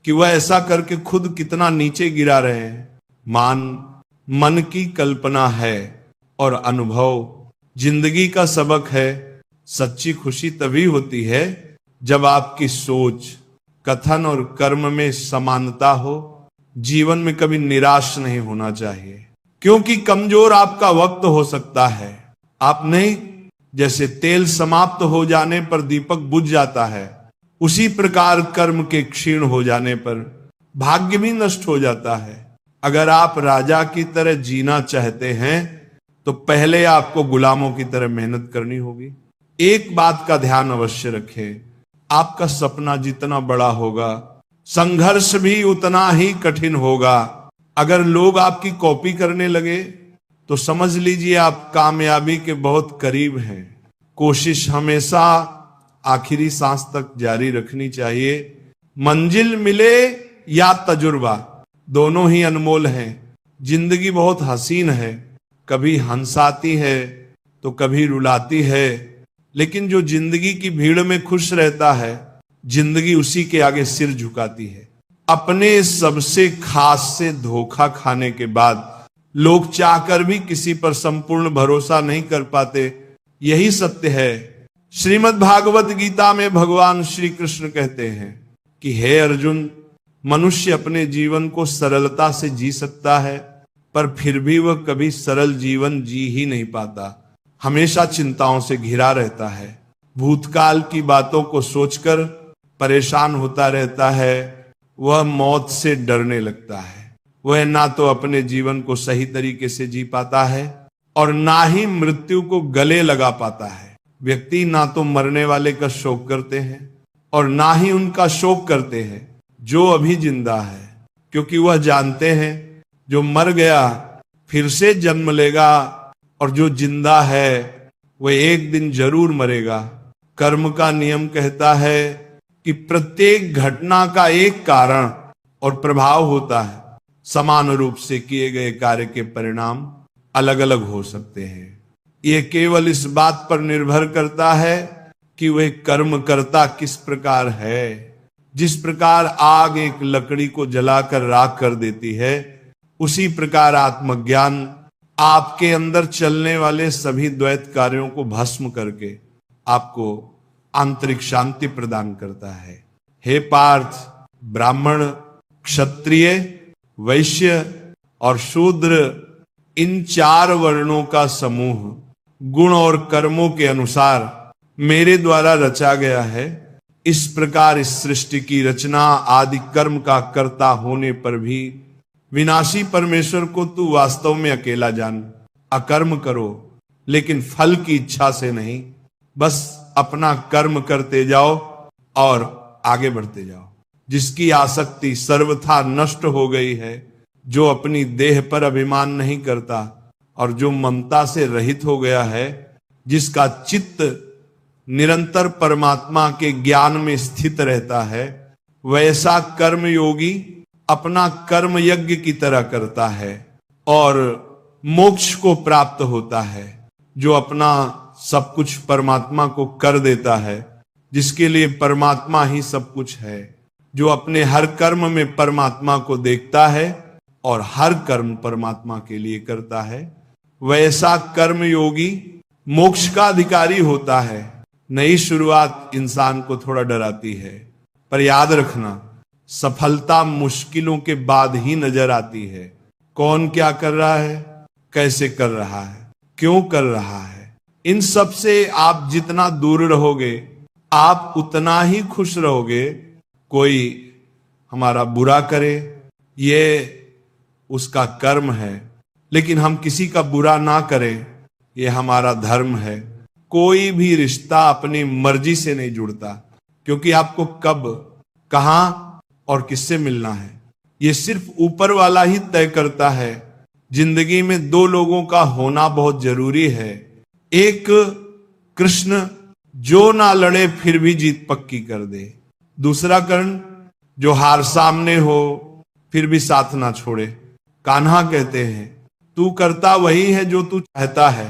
कि वह ऐसा करके खुद कितना नीचे गिरा रहे हैं। मन की कल्पना है और अनुभव जिंदगी का सबक है। सच्ची खुशी तभी होती है जब आपकी सोच, कथन और कर्म में समानता हो। जीवन में कभी निराश नहीं होना चाहिए, क्योंकि कमजोर आपका वक्त हो सकता है। आप नहीं, जैसे तेल समाप्त हो जाने पर दीपक बुझ जाता है, उसी प्रकार कर्म के क्षीण हो जाने पर भाग्य भी नष्ट हो जाता है। अगर आप राजा की तरह जीना चाहते हैं तो पहले आपको गुलामों की तरह मेहनत करनी होगी। एक बात का ध्यान अवश्य रखें, आपका सपना जितना बड़ा होगा, संघर्ष भी उतना ही कठिन होगा। अगर लोग आपकी कॉपी करने लगे तो समझ लीजिए आप कामयाबी के बहुत करीब हैं। कोशिश हमेशा आखिरी सांस तक जारी रखनी चाहिए। मंजिल मिले या तजुर्बा, दोनों ही अनमोल हैं। जिंदगी बहुत हसीन है, कभी हंसाती है तो कभी रुलाती है, लेकिन जो जिंदगी की भीड़ में खुश रहता है, जिंदगी उसी के आगे सिर झुकाती है। अपने सबसे खास से धोखा खाने के बाद लोग चाहकर भी किसी पर संपूर्ण भरोसा नहीं कर पाते। यही सत्य है। श्रीमद् भागवत गीता में भगवान श्री कृष्ण कहते हैं कि हे अर्जुन, मनुष्य अपने जीवन को सरलता से जी सकता है, पर फिर भी वह कभी सरल जीवन जी ही नहीं पाता। हमेशा चिंताओं से घिरा रहता है, भूतकाल की बातों को सोचकर परेशान होता रहता है, वह मौत से डरने लगता है। वह ना तो अपने जीवन को सही तरीके से जी पाता है और ना ही मृत्यु को गले लगा पाता है। व्यक्ति ना तो मरने वाले का शोक करते हैं और ना ही उनका शोक करते हैं जो अभी जिंदा है, क्योंकि वह जानते हैं जो मर गया फिर से जन्म लेगा और जो जिंदा है वह एक दिन जरूर मरेगा। कर्म का नियम कहता है कि प्रत्येक घटना का एक कारण और प्रभाव होता है। समान रूप से किए गए कार्य के परिणाम अलग अलग हो सकते हैं। यह केवल इस बात पर निर्भर करता है कि वह कर्म करता किस प्रकार है। जिस प्रकार आग एक लकड़ी को जलाकर राख कर देती है, उसी प्रकार आत्मज्ञान आपके अंदर चलने वाले सभी द्वैत कार्यों को भस्म करके आपको आंतरिक शांति प्रदान करता है। हे पार्थ, ब्राह्मण, क्षत्रिय, वैश्य और शूद्र, इन 4 वर्णों का समूह गुण और कर्मों के अनुसार मेरे द्वारा रचा गया है। इस प्रकार इस सृष्टि की रचना आदि कर्म का कर्ता होने पर भी विनाशी परमेश्वर को तू वास्तव में अकेला जान। अकर्म करो, लेकिन फल की इच्छा से नहीं। बस अपना कर्म करते जाओ और आगे बढ़ते जाओ। जिसकी आसक्ति सर्वथा नष्ट हो गई है, जो अपनी देह पर अभिमान नहीं करता और जो ममता से रहित हो गया है, जिसका चित्त निरंतर परमात्मा के ज्ञान में स्थित रहता है, वैसा कर्मयोगी अपना कर्म यज्ञ की तरह करता है और मोक्ष को प्राप्त होता है। जो अपना सब कुछ परमात्मा को कर देता है, जिसके लिए परमात्मा ही सब कुछ है, जो अपने हर कर्म में परमात्मा को देखता है और हर कर्म परमात्मा के लिए करता है, वैसा कर्मयोगी मोक्ष का अधिकारी होता है। नई शुरुआत इंसान को थोड़ा डराती है, पर याद रखना, सफलता मुश्किलों के बाद ही नजर आती है। कौन क्या कर रहा है, कैसे कर रहा है, क्यों कर रहा है, इन सब से आप जितना दूर रहोगे आप उतना ही खुश रहोगे। कोई हमारा बुरा करे, ये उसका कर्म है, लेकिन हम किसी का बुरा ना करें, ये हमारा धर्म है। कोई भी रिश्ता अपनी मर्जी से नहीं जुड़ता, क्योंकि आपको कब, कहां और किससे मिलना है, ये सिर्फ ऊपर वाला ही तय करता है। जिंदगी में 2 लोगों का होना बहुत जरूरी है। एक कृष्ण, जो ना लड़े फिर भी जीत पक्की कर दे। दूसरा कर्ण, जो हार सामने हो फिर भी साथ ना छोड़े। कान्हा कहते हैं, तू करता वही है जो तू चाहता है,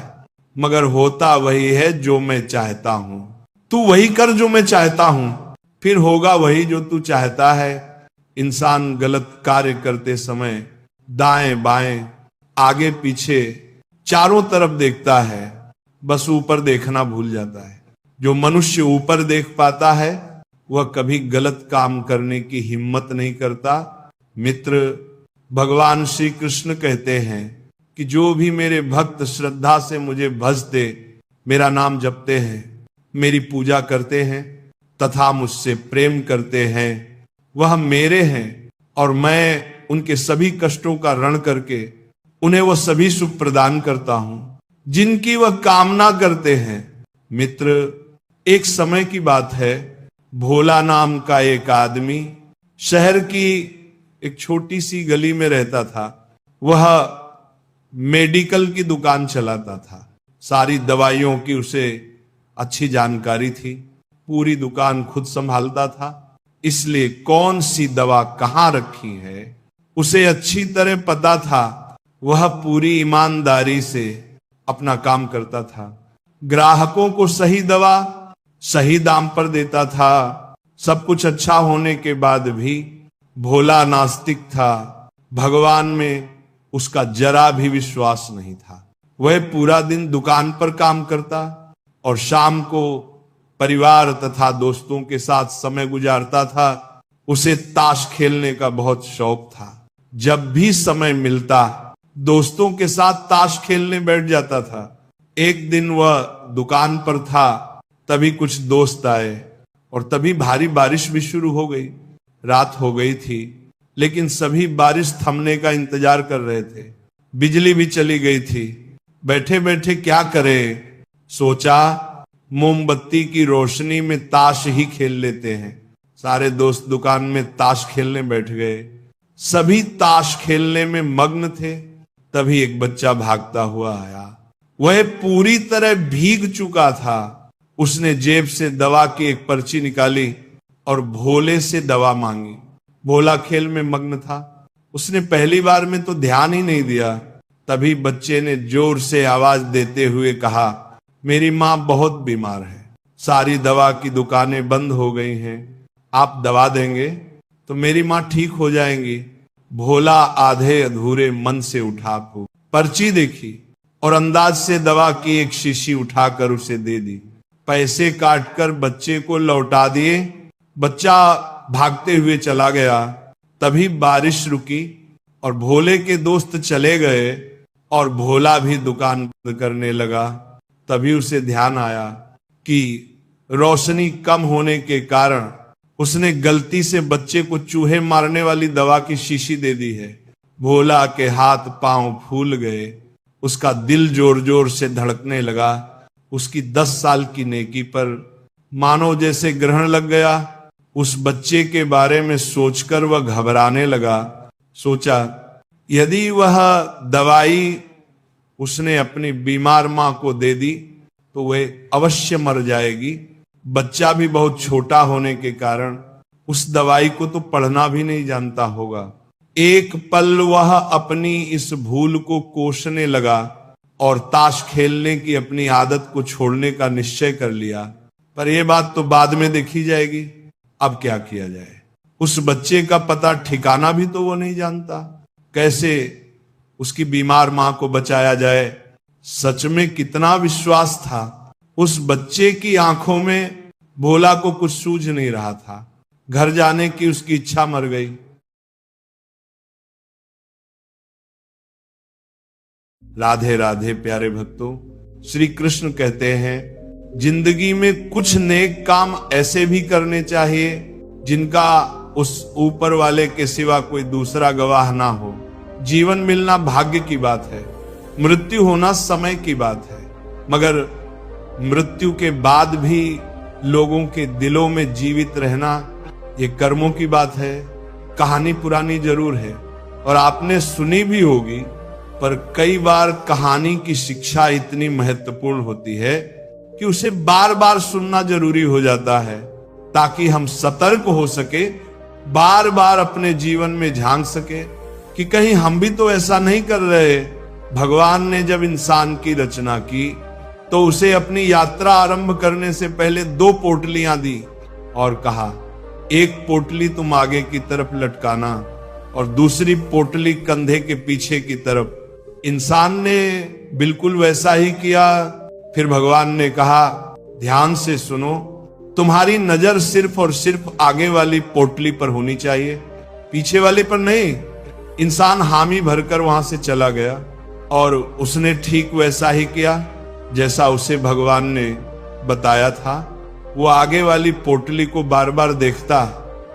मगर होता वही है जो मैं चाहता हूं। तू वही कर जो मैं चाहता हूं, फिर होगा वही जो तू चाहता है। इंसान गलत कार्य करते समय दाएं बाएं, आगे पीछे, चारों तरफ देखता है, बस ऊपर देखना भूल जाता है। जो मनुष्य ऊपर देख पाता है वह कभी गलत काम करने की हिम्मत नहीं करता। मित्र, भगवान श्री कृष्ण कहते हैं कि जो भी मेरे भक्त श्रद्धा से मुझे भजते, मेरा नाम जपते हैं, मेरी पूजा करते हैं तथा मुझसे प्रेम करते हैं, वह मेरे हैं और मैं उनके सभी कष्टों का ऋण करके उन्हें वह सभी सुख प्रदान करता हूं जिनकी वह कामना करते हैं। मित्र, एक समय की बात है, भोला नाम का एक आदमी शहर की एक छोटी सी गली में रहता था। वह मेडिकल की दुकान चलाता था। सारी दवाइयों की उसे अच्छी जानकारी थी, पूरी दुकान खुद संभालता था, इसलिए कौन सी दवा कहां रखी है उसे अच्छी तरह पता था। वह पूरी ईमानदारी से अपना काम करता था, ग्राहकों को सही दवा सही दाम पर देता था। सब कुछ अच्छा होने के बाद भी भोला नास्तिक था, भगवान में उसका जरा भी विश्वास नहीं था। वह पूरा दिन दुकान पर काम करता और शाम को परिवार तथा दोस्तों के साथ समय गुजारता था। उसे ताश खेलने का बहुत शौक था। जब भी समय मिलता दोस्तों के साथ ताश खेलने बैठ जाता था। एक दिन वह दुकान पर था, तभी कुछ दोस्त आए और तभी भारी बारिश भी शुरू हो गई। रात हो गई थी, लेकिन सभी बारिश थमने का इंतजार कर रहे थे। बिजली भी चली गई थी। बैठे बैठे क्या करे, सोचा मोमबत्ती की रोशनी में ताश ही खेल लेते हैं। सारे दोस्त दुकान में ताश खेलने बैठ गए। सभी ताश खेलने में मग्न थे। तभी एक बच्चा भागता हुआ आया। वह पूरी तरह भीग चुका था। उसने जेब से दवा की एक पर्ची निकाली और भोले से दवा मांगी। भोला खेल में मग्न था। उसने पहली बार में तो ध्यान ही नहीं दिया। तभी बच्चे ने जोर से आवाज देते हुए कहा, मेरी माँ बहुत बीमार है, सारी दवा की दुकानें बंद हो गई हैं, आप दवा देंगे तो मेरी माँ ठीक हो जाएंगी। भोला आधे अधूरे मन से उठा, पर्ची देखी और अंदाज से दवा की एक शीशी उठाकर उसे दे दी। पैसे काटकर बच्चे को लौटा दिए। बच्चा भागते हुए चला गया। तभी बारिश रुकी और भोले के दोस्त चले गए और भोला भी दुकान बंद करने लगा। तभी उसे ध्यान आया कि रोशनी कम होने के कारण उसने गलती से बच्चे को चूहे मारने वाली दवा की शीशी दे दी है। भोला के हाथ पांव फूल गए। उसका दिल जोर जोर से धड़कने लगा। उसकी 10 साल की नेकी पर मानो जैसे ग्रहण लग गया। उस बच्चे के बारे में सोचकर वह घबराने लगा। सोचा यदि वह दवाई उसने अपनी बीमार मां को दे दी तो वह अवश्य मर जाएगी। बच्चा भी बहुत छोटा होने के कारण उस दवाई को तो पढ़ना भी नहीं जानता होगा। एक पल वह अपनी इस भूल को कोसने लगा और ताश खेलने की अपनी आदत को छोड़ने का निश्चय कर लिया। पर यह बात तो बाद में देखी जाएगी। अब क्या किया जाए? उस बच्चे का पता ठिकाना भी तो वो नहीं जानता। कैसे उसकी बीमार मां को बचाया जाए? सच में कितना विश्वास था उस बच्चे की आंखों में। भोला को कुछ सूझ नहीं रहा था। घर जाने की उसकी इच्छा मर गई। राधे राधे प्यारे भक्तों, श्री कृष्ण कहते हैं जिंदगी में कुछ नेक काम ऐसे भी करने चाहिए जिनका उस ऊपर वाले के सिवा कोई दूसरा गवाह ना हो। जीवन मिलना भाग्य की बात है, मृत्यु होना समय की बात है, मगर मृत्यु के बाद भी लोगों के दिलों में जीवित रहना ये कर्मों की बात है। कहानी पुरानी जरूर है और आपने सुनी भी होगी, पर कई बार कहानी की शिक्षा इतनी महत्वपूर्ण होती है कि उसे बार बार सुनना जरूरी हो जाता है ताकि हम सतर्क हो सके, बार बार अपने जीवन में झांक सके कि कहीं हम भी तो ऐसा नहीं कर रहे। भगवान ने जब इंसान की रचना की तो उसे अपनी यात्रा आरंभ करने से पहले 2 पोटलियां दी और कहा, एक पोटली तुम आगे की तरफ लटकाना और दूसरी पोटली कंधे के पीछे की तरफ। इंसान ने बिल्कुल वैसा ही किया। फिर भगवान ने कहा, ध्यान से सुनो, तुम्हारी नजर सिर्फ और सिर्फ आगे वाली पोटली पर होनी चाहिए, पीछे वाले पर नहीं। इंसान हामी भरकर वहां से चला गया और उसने ठीक वैसा ही किया जैसा उसे भगवान ने बताया था। वो आगे वाली पोटली को बार बार देखता।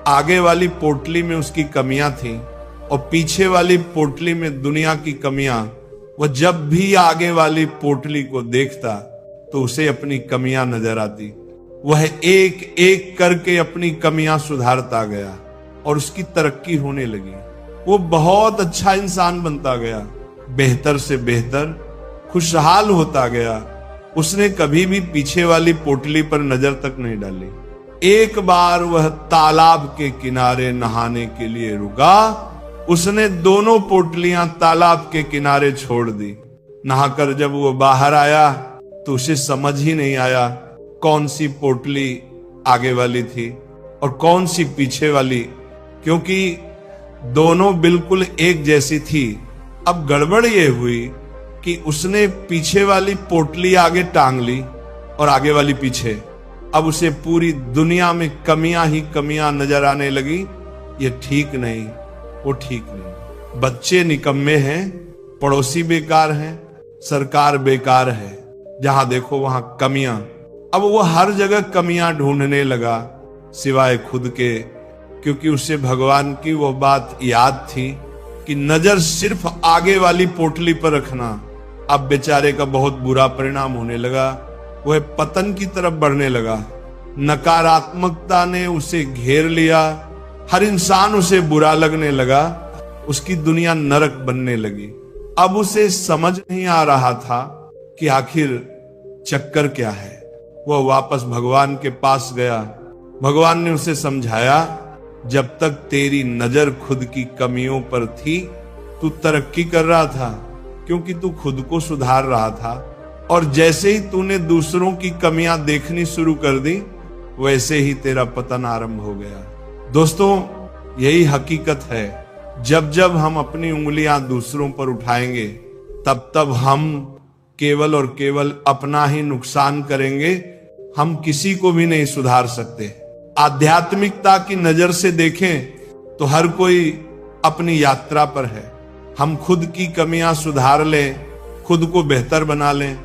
आगे वाली पोटली में उसकी कमियां थी और पीछे वाली पोटली में दुनिया की कमियां। वह जब भी आगे वाली पोटली को देखता तो उसे अपनी कमियां नजर आती। वह एक एक करके अपनी कमियां सुधारता गया और उसकी तरक्की होने लगी। वो बहुत अच्छा इंसान बनता गया, बेहतर से बेहतर, खुशहाल होता गया। उसने कभी भी पीछे वाली पोटली पर नजर तक नहीं डाली। एक बार वह तालाब के किनारे नहाने के लिए रुका। उसने दोनों पोटलियां तालाब के किनारे छोड़ दी। नहाकर जब वो बाहर आया तो उसे समझ ही नहीं आया कौन सी पोटली आगे वाली थी और कौन सी पीछे वाली, क्योंकि दोनों बिल्कुल एक जैसी थी। अब गड़बड़ ये हुई कि उसने पीछे वाली पोटली आगे टांग ली और आगे वाली पीछे। अब उसे पूरी दुनिया में कमियां ही कमियां नजर आने लगी। ये ठीक नहीं, वो ठीक नहीं। बच्चे निकम्मे हैं, पड़ोसी बेकार हैं, सरकार बेकार है, जहां देखो वहां कमियां। अब वो हर जगह कमियां ढूंढने लगा सिवाय खुद के। क्योंकि उसे भगवान की वो बात याद थी कि नजर सिर्फ आगे वाली पोटली पर रखना। अब बेचारे का बहुत बुरा परिणाम होने लगा, वह पतन की तरफ बढ़ने लगा। नकारात्मकता ने उसे घेर लिया, हर इंसान उसे बुरा लगने लगा, उसकी दुनिया नरक बनने लगी। अब उसे समझ नहीं आ रहा था कि आखिर चक्कर क्या है। वह वापस भगवान के पास गया। भगवान ने उसे समझाया, जब तक तेरी नजर खुद की कमियों पर थी तू तरक्की कर रहा था, क्योंकि तू खुद को सुधार रहा था। और जैसे ही तूने दूसरों की कमियां देखनी शुरू कर दी, वैसे ही तेरा पतन आरंभ हो गया। दोस्तों, यही हकीकत है। जब जब हम अपनी उंगलियां दूसरों पर उठाएंगे, तब तब हम केवल और केवल अपना ही नुकसान करेंगे। हम किसी को भी नहीं सुधार सकते। आध्यात्मिकता की नजर से देखें तो हर कोई अपनी यात्रा पर है। हम खुद की कमियां सुधार लें, खुद को बेहतर बना लें,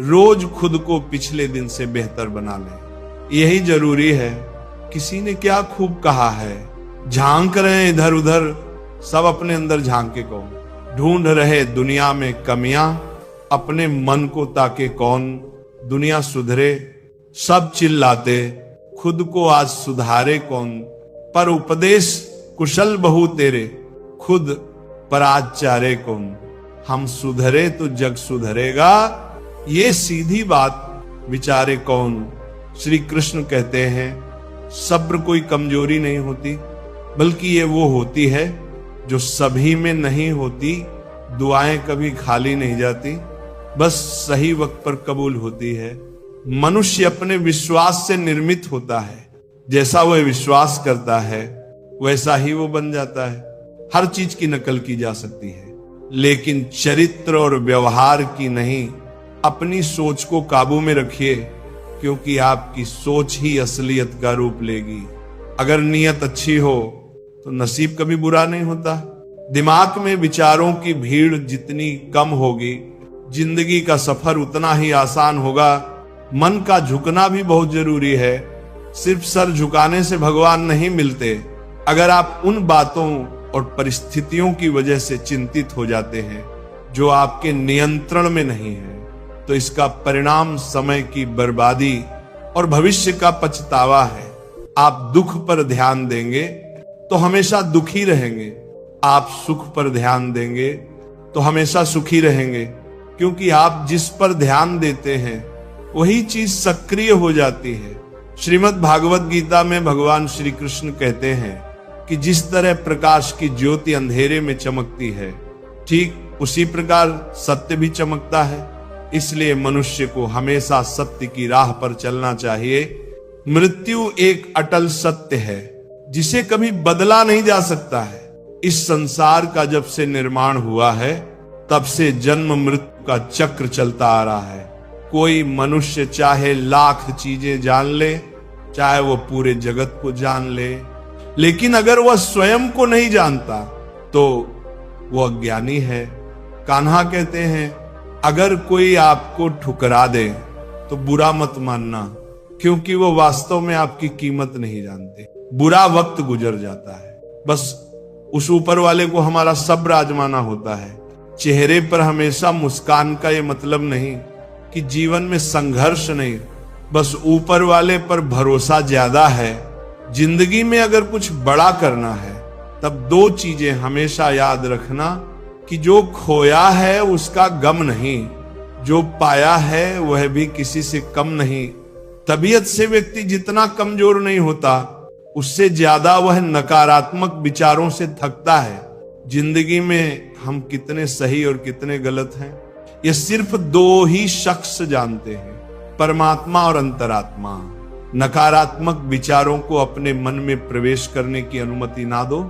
रोज खुद को पिछले दिन से बेहतर बना लें। यही जरूरी है। किसी ने क्या खूब कहा है, झांक रहे इधर उधर, सब अपने अंदर झांके कौन, ढूंढ रहे दुनिया में कमियां, अपने मन को ताके कौन, दुनिया सुधरे सब चिल्लाते, खुद को आज सुधारे कौन, पर उपदेश कुशल बहु तेरे, खुद पर आज चारे कौन। हम सुधरे तो जग सुधरेगा, ये सीधी बात विचारे कौन। श्री कृष्ण कहते हैं, सब्र कोई कमजोरी नहीं होती, बल्कि ये वो होती है जो सभी में नहीं होती। दुआएं कभी खाली नहीं जाती, बस सही वक्त पर कबूल होती है। मनुष्य अपने विश्वास से निर्मित होता है। जैसा वह विश्वास करता है वैसा ही वो बन जाता है। हर चीज की नकल की जा सकती है, लेकिन चरित्र और व्यवहार की नहीं। अपनी सोच को काबू में रखिए, क्योंकि आपकी सोच ही असलियत का रूप लेगी। अगर नीयत अच्छी हो तो नसीब कभी बुरा नहीं होता। दिमाग में विचारों की भीड़ जितनी कम होगी, जिंदगी का सफर उतना ही आसान होगा। मन का झुकना भी बहुत जरूरी है। सिर्फ सर झुकाने से भगवान नहीं मिलते। अगर आप उन बातों और परिस्थितियों की वजह से चिंतित हो जाते हैं जो आपके नियंत्रण में नहीं है, तो इसका परिणाम समय की बर्बादी और भविष्य का पछतावा है। आप दुख पर ध्यान देंगे तो हमेशा दुखी रहेंगे, आप सुख पर ध्यान देंगे तो हमेशा सुखी रहेंगे। क्योंकि आप जिस पर ध्यान देते हैं वही चीज सक्रिय हो जाती है। श्रीमद् भागवत गीता में भगवान श्री कृष्ण कहते हैं कि जिस तरह प्रकाश की ज्योति अंधेरे में चमकती है, ठीक उसी प्रकार सत्य भी चमकता है। इसलिए मनुष्य को हमेशा सत्य की राह पर चलना चाहिए। मृत्यु एक अटल सत्य है जिसे कभी बदला नहीं जा सकता है। इस संसार का जब से निर्माण हुआ है, तब से जन्म मृत्यु का चक्र चलता आ रहा है। कोई मनुष्य चाहे लाख चीजें जान ले, चाहे वो पूरे जगत को जान ले, लेकिन अगर वह स्वयं को नहीं जानता तो वो अज्ञानी है। कान्हा कहते हैं, अगर कोई आपको ठुकरा दे तो बुरा मत मानना, क्योंकि वो वास्तव में आपकी कीमत नहीं जानते। बुरा वक्त गुजर जाता है, बस उस ऊपर वाले को हमारा सब्र आजमाना होता है। चेहरे पर हमेशा मुस्कान का ये मतलब नहीं कि जीवन में संघर्ष नहीं, बस ऊपर वाले पर भरोसा ज्यादा है। जिंदगी में अगर कुछ बड़ा करना है, तब दो चीजें हमेशा याद रखना कि जो खोया है उसका गम नहीं, जो पाया है वह भी किसी से कम नहीं। तबीयत से व्यक्ति जितना कमजोर नहीं होता, उससे ज्यादा वह नकारात्मक विचारों से थकता है। जिंदगी में हम कितने सही और कितने गलत हैं, ये सिर्फ दो ही शख्स जानते हैं, परमात्मा और अंतरात्मा। नकारात्मक विचारों को अपने मन में प्रवेश करने की अनुमति ना दो,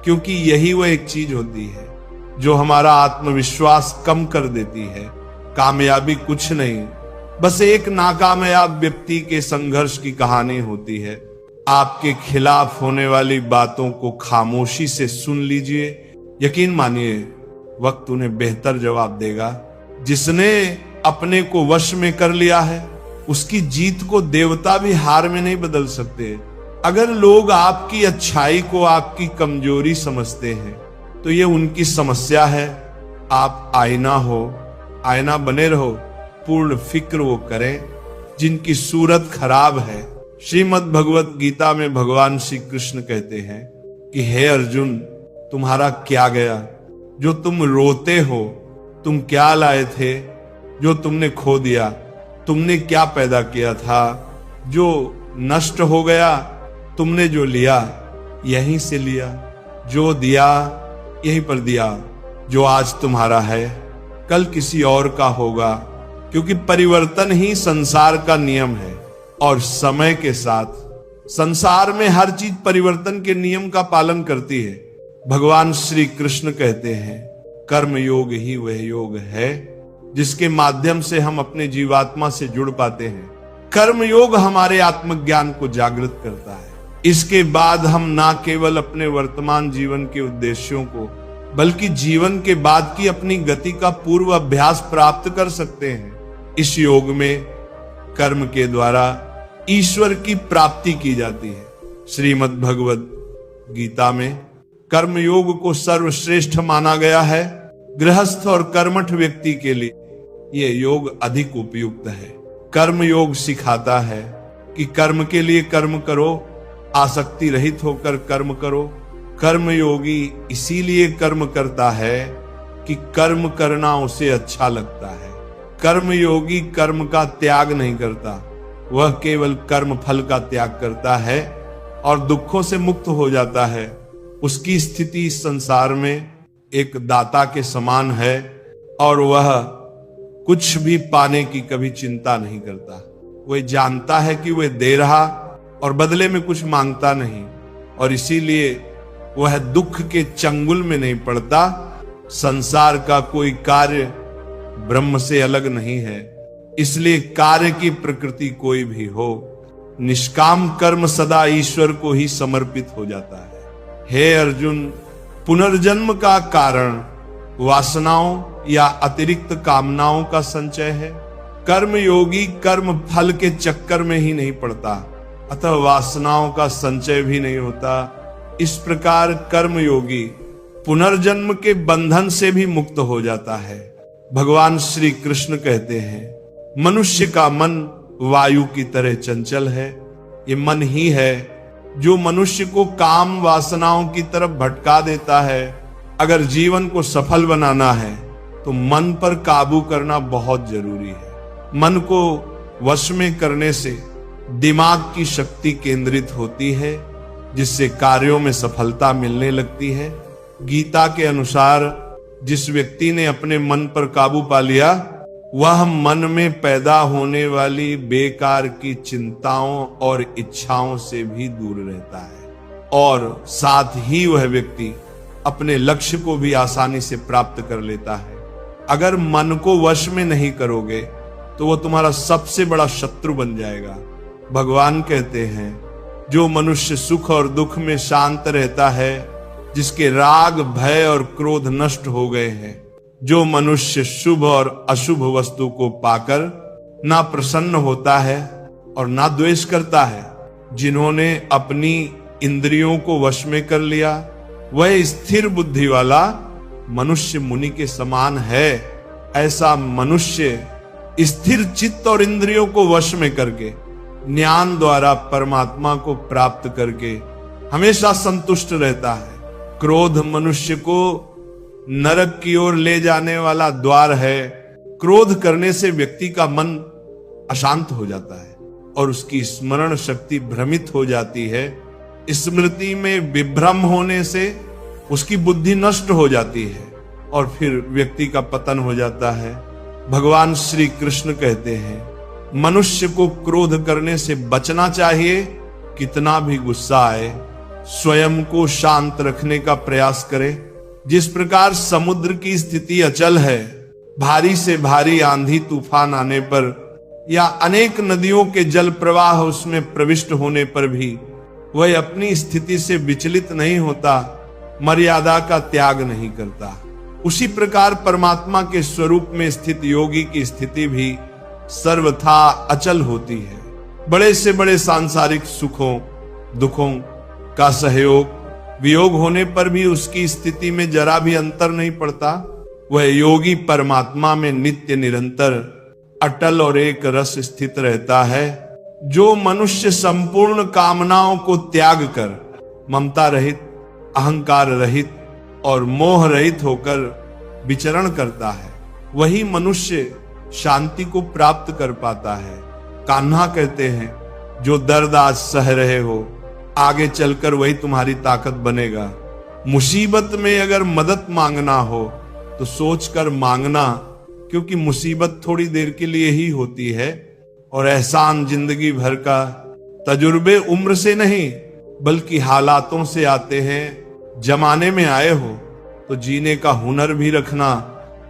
क्योंकि यही वह एक चीज होती है जो हमारा आत्मविश्वास कम कर देती है। कामयाबी कुछ नहीं, बस एक नाकामयाब व्यक्ति के संघर्ष की कहानी होती है। आपके खिलाफ होने वाली बातों को खामोशी से सुन लीजिए, यकीन मानिए वक्त उन्हें बेहतर जवाब देगा। जिसने अपने को वश में कर लिया है, उसकी जीत को देवता भी हार में नहीं बदल सकते। अगर लोग आपकी अच्छाई को आपकी कमजोरी समझते हैं तो ये उनकी समस्या है। आप आईना बने रहो, पूर्ण फिक्र वो करें जिनकी सूरत खराब है। श्रीमद् भगवत गीता में भगवान श्री कृष्ण कहते हैं कि हे अर्जुन, तुम्हारा क्या गया जो तुम रोते हो? तुम क्या लाए थे जो तुमने खो दिया? तुमने क्या पैदा किया था जो नष्ट हो गया? तुमने जो लिया यहीं से लिया, जो दिया यहीं पर दिया। जो आज तुम्हारा है कल किसी और का होगा, क्योंकि परिवर्तन ही संसार का नियम है। और समय के साथ संसार में हर चीज परिवर्तन के नियम का पालन करती है। भगवान श्री कृष्ण कहते हैं कर्म योग ही वह योग है जिसके माध्यम से हम अपने जीवात्मा से जुड़ पाते हैं। कर्म योग हमारे आत्मज्ञान को जागृत करता है। इसके बाद हम ना केवल अपने वर्तमान जीवन के उद्देश्यों को बल्कि जीवन के बाद की अपनी गति का पूर्व अभ्यास प्राप्त कर सकते हैं। इस योग में कर्म के द्वारा ईश्वर की प्राप्ति की जाती है। श्रीमद् भगवत गीता में कर्म योग को सर्वश्रेष्ठ माना गया है। गृहस्थ और कर्मठ व्यक्ति के लिए यह योग अधिक उपयुक्त है। कर्म योग सिखाता है कि कर्म के लिए कर्म करो, आसक्ति रहित होकर कर्म करो। कर्म योगी इसीलिए कर्म करता है कि कर्म करना उसे अच्छा लगता है। कर्म योगी कर्म का त्याग नहीं करता, वह केवल कर्म फल का त्याग करता है और दुखों से मुक्त हो जाता है। उसकी स्थिति इस संसार में एक दाता के समान है और वह कुछ भी पाने की कभी चिंता नहीं करता। वह जानता है कि वह दे रहा और बदले में कुछ मांगता नहीं, और इसीलिए वह दुख के चंगुल में नहीं पड़ता। संसार का कोई कार्य ब्रह्म से अलग नहीं है, इसलिए कार्य की प्रकृति कोई भी हो, निष्काम कर्म सदा ईश्वर को ही समर्पित हो जाता है। हे अर्जुन, पुनर्जन्म का कारण वासनाओं या अतिरिक्त कामनाओं का संचय है। कर्म योगी कर्म फल के चक्कर में ही नहीं पड़ता, अतः वासनाओं का संचय भी नहीं होता। इस प्रकार कर्म योगी पुनर्जन्म के बंधन से भी मुक्त हो जाता है। भगवान श्री कृष्ण कहते हैं मनुष्य का मन वायु की तरह चंचल है। ये मन ही है जो मनुष्य को काम वासनाओं की तरफ भटका देता है। अगर जीवन को सफल बनाना है तो मन पर काबू करना बहुत जरूरी है। मन को वश में करने से दिमाग की शक्ति केंद्रित होती है, जिससे कार्यों में सफलता मिलने लगती है। गीता के अनुसार जिस व्यक्ति ने अपने मन पर काबू पा लिया, वह मन में पैदा होने वाली बेकार की चिंताओं और इच्छाओं से भी दूर रहता है, और साथ ही वह व्यक्ति अपने लक्ष्य को भी आसानी से प्राप्त कर लेता है। अगर मन को वश में नहीं करोगे तो वह तुम्हारा सबसे बड़ा शत्रु बन जाएगा। भगवान कहते हैं जो मनुष्य सुख और दुख में शांत रहता है, जिसके राग भय और क्रोध नष्ट हो गए हैं, जो मनुष्य शुभ और अशुभ वस्तु को पाकर ना प्रसन्न होता है और ना द्वेष करता है, जिन्होंने अपनी इंद्रियों को वश में कर लिया, वह स्थिर बुद्धि वाला मनुष्य मुनि के समान है। ऐसा मनुष्य स्थिर चित्त और इंद्रियों को वश में करके ज्ञान द्वारा परमात्मा को प्राप्त करके हमेशा संतुष्ट रहता है। क्रोध मनुष्य को नरक की ओर ले जाने वाला द्वार है। क्रोध करने से व्यक्ति का मन अशांत हो जाता है और उसकी स्मरण शक्ति भ्रमित हो जाती है। स्मृति में विभ्रम होने से उसकी बुद्धि नष्ट हो जाती है और फिर व्यक्ति का पतन हो जाता है। भगवान श्री कृष्ण कहते हैं मनुष्य को क्रोध करने से बचना चाहिए। कितना भी गुस्सा आए, स्वयं को शांत रखने का प्रयास करे। जिस प्रकार समुद्र की स्थिति अचल है, भारी से भारी आंधी तूफान आने पर या अनेक नदियों के जल प्रवाह उसमें प्रविष्ट होने पर भी वह अपनी स्थिति से विचलित नहीं होता, मर्यादा का त्याग नहीं करता। उसी प्रकार परमात्मा के स्वरूप में स्थित योगी की स्थिति भी सर्वथा अचल होती है। बड़े से बड़े सांसारिक सुखों दुखों का सहयोग, वियोग होने पर भी उसकी स्थिति में जरा भी अंतर नहीं पड़ता। वह योगी परमात्मा में नित्य निरंतर अटल और एक रस स्थित रहता है। जो मनुष्य संपूर्ण कामनाओं को त्याग कर ममता रहित, अहंकार रहित और मोह रहित होकर विचरण करता है, वही मनुष्य शांति को प्राप्त कर पाता है। कान्हा कहते हैं, जो दर्द आज सह रहे हो, आगे चलकर वही तुम्हारी ताकत बनेगा। मुसीबत में अगर मदद मांगना हो तो सोचकर मांगना, क्योंकि मुसीबत थोड़ी देर के लिए ही होती है और एहसान जिंदगी भर का। तजुर्बे उम्र से नहीं बल्कि हालातों से आते हैं। जमाने में आए हो तो जीने का हुनर भी रखना।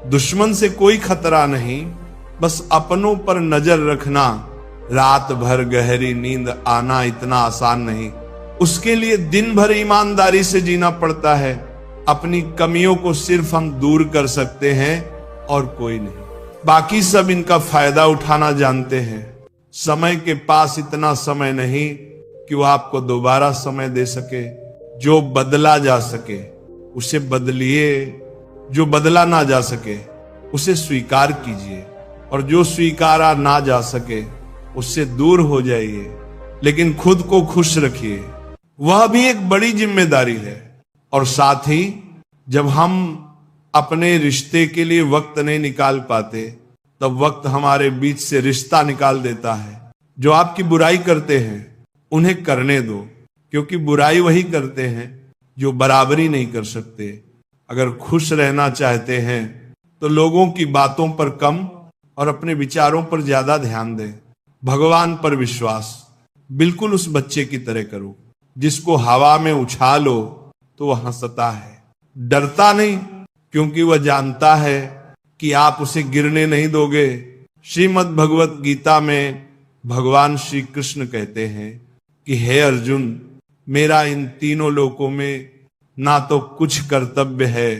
दुश्मन से कोई खतरा नहीं, बस अपनों पर नजर रखना। रात भर गहरी नींद आना इतना आसान नहीं, उसके लिए दिन भर ईमानदारी से जीना पड़ता है। अपनी कमियों को सिर्फ हम दूर कर सकते हैं और कोई नहीं। बाकी सब इनका फायदा उठाना जानते हैं। समय के पास इतना समय नहीं कि वो आपको दोबारा समय दे सके। जो बदला जा सके उसे बदलिए, जो बदला ना जा सके उसे स्वीकार कीजिए, और जो स्वीकारा ना जा सके उससे दूर हो जाइए। लेकिन खुद को खुश रखिए, वह भी एक बड़ी जिम्मेदारी है। और साथ ही जब हम अपने रिश्ते के लिए वक्त नहीं निकाल पाते, तब वक्त हमारे बीच से रिश्ता निकाल देता है। जो आपकी बुराई करते हैं उन्हें करने दो, क्योंकि बुराई वही करते हैं जो बराबरी नहीं कर सकते। अगर खुश रहना चाहते हैं तो लोगों की बातों पर कम और अपने विचारों पर ज्यादा ध्यान दें। भगवान पर विश्वास बिल्कुल उस बच्चे की तरह करो जिसको हवा में उछालो तो वह हंसता है, डरता नहीं, क्योंकि वह जानता है कि आप उसे गिरने नहीं दोगे। श्रीमद् भगवत गीता में भगवान श्री कृष्ण कहते हैं कि हे अर्जुन, मेरा इन तीनों लोकों में ना तो कुछ कर्तव्य है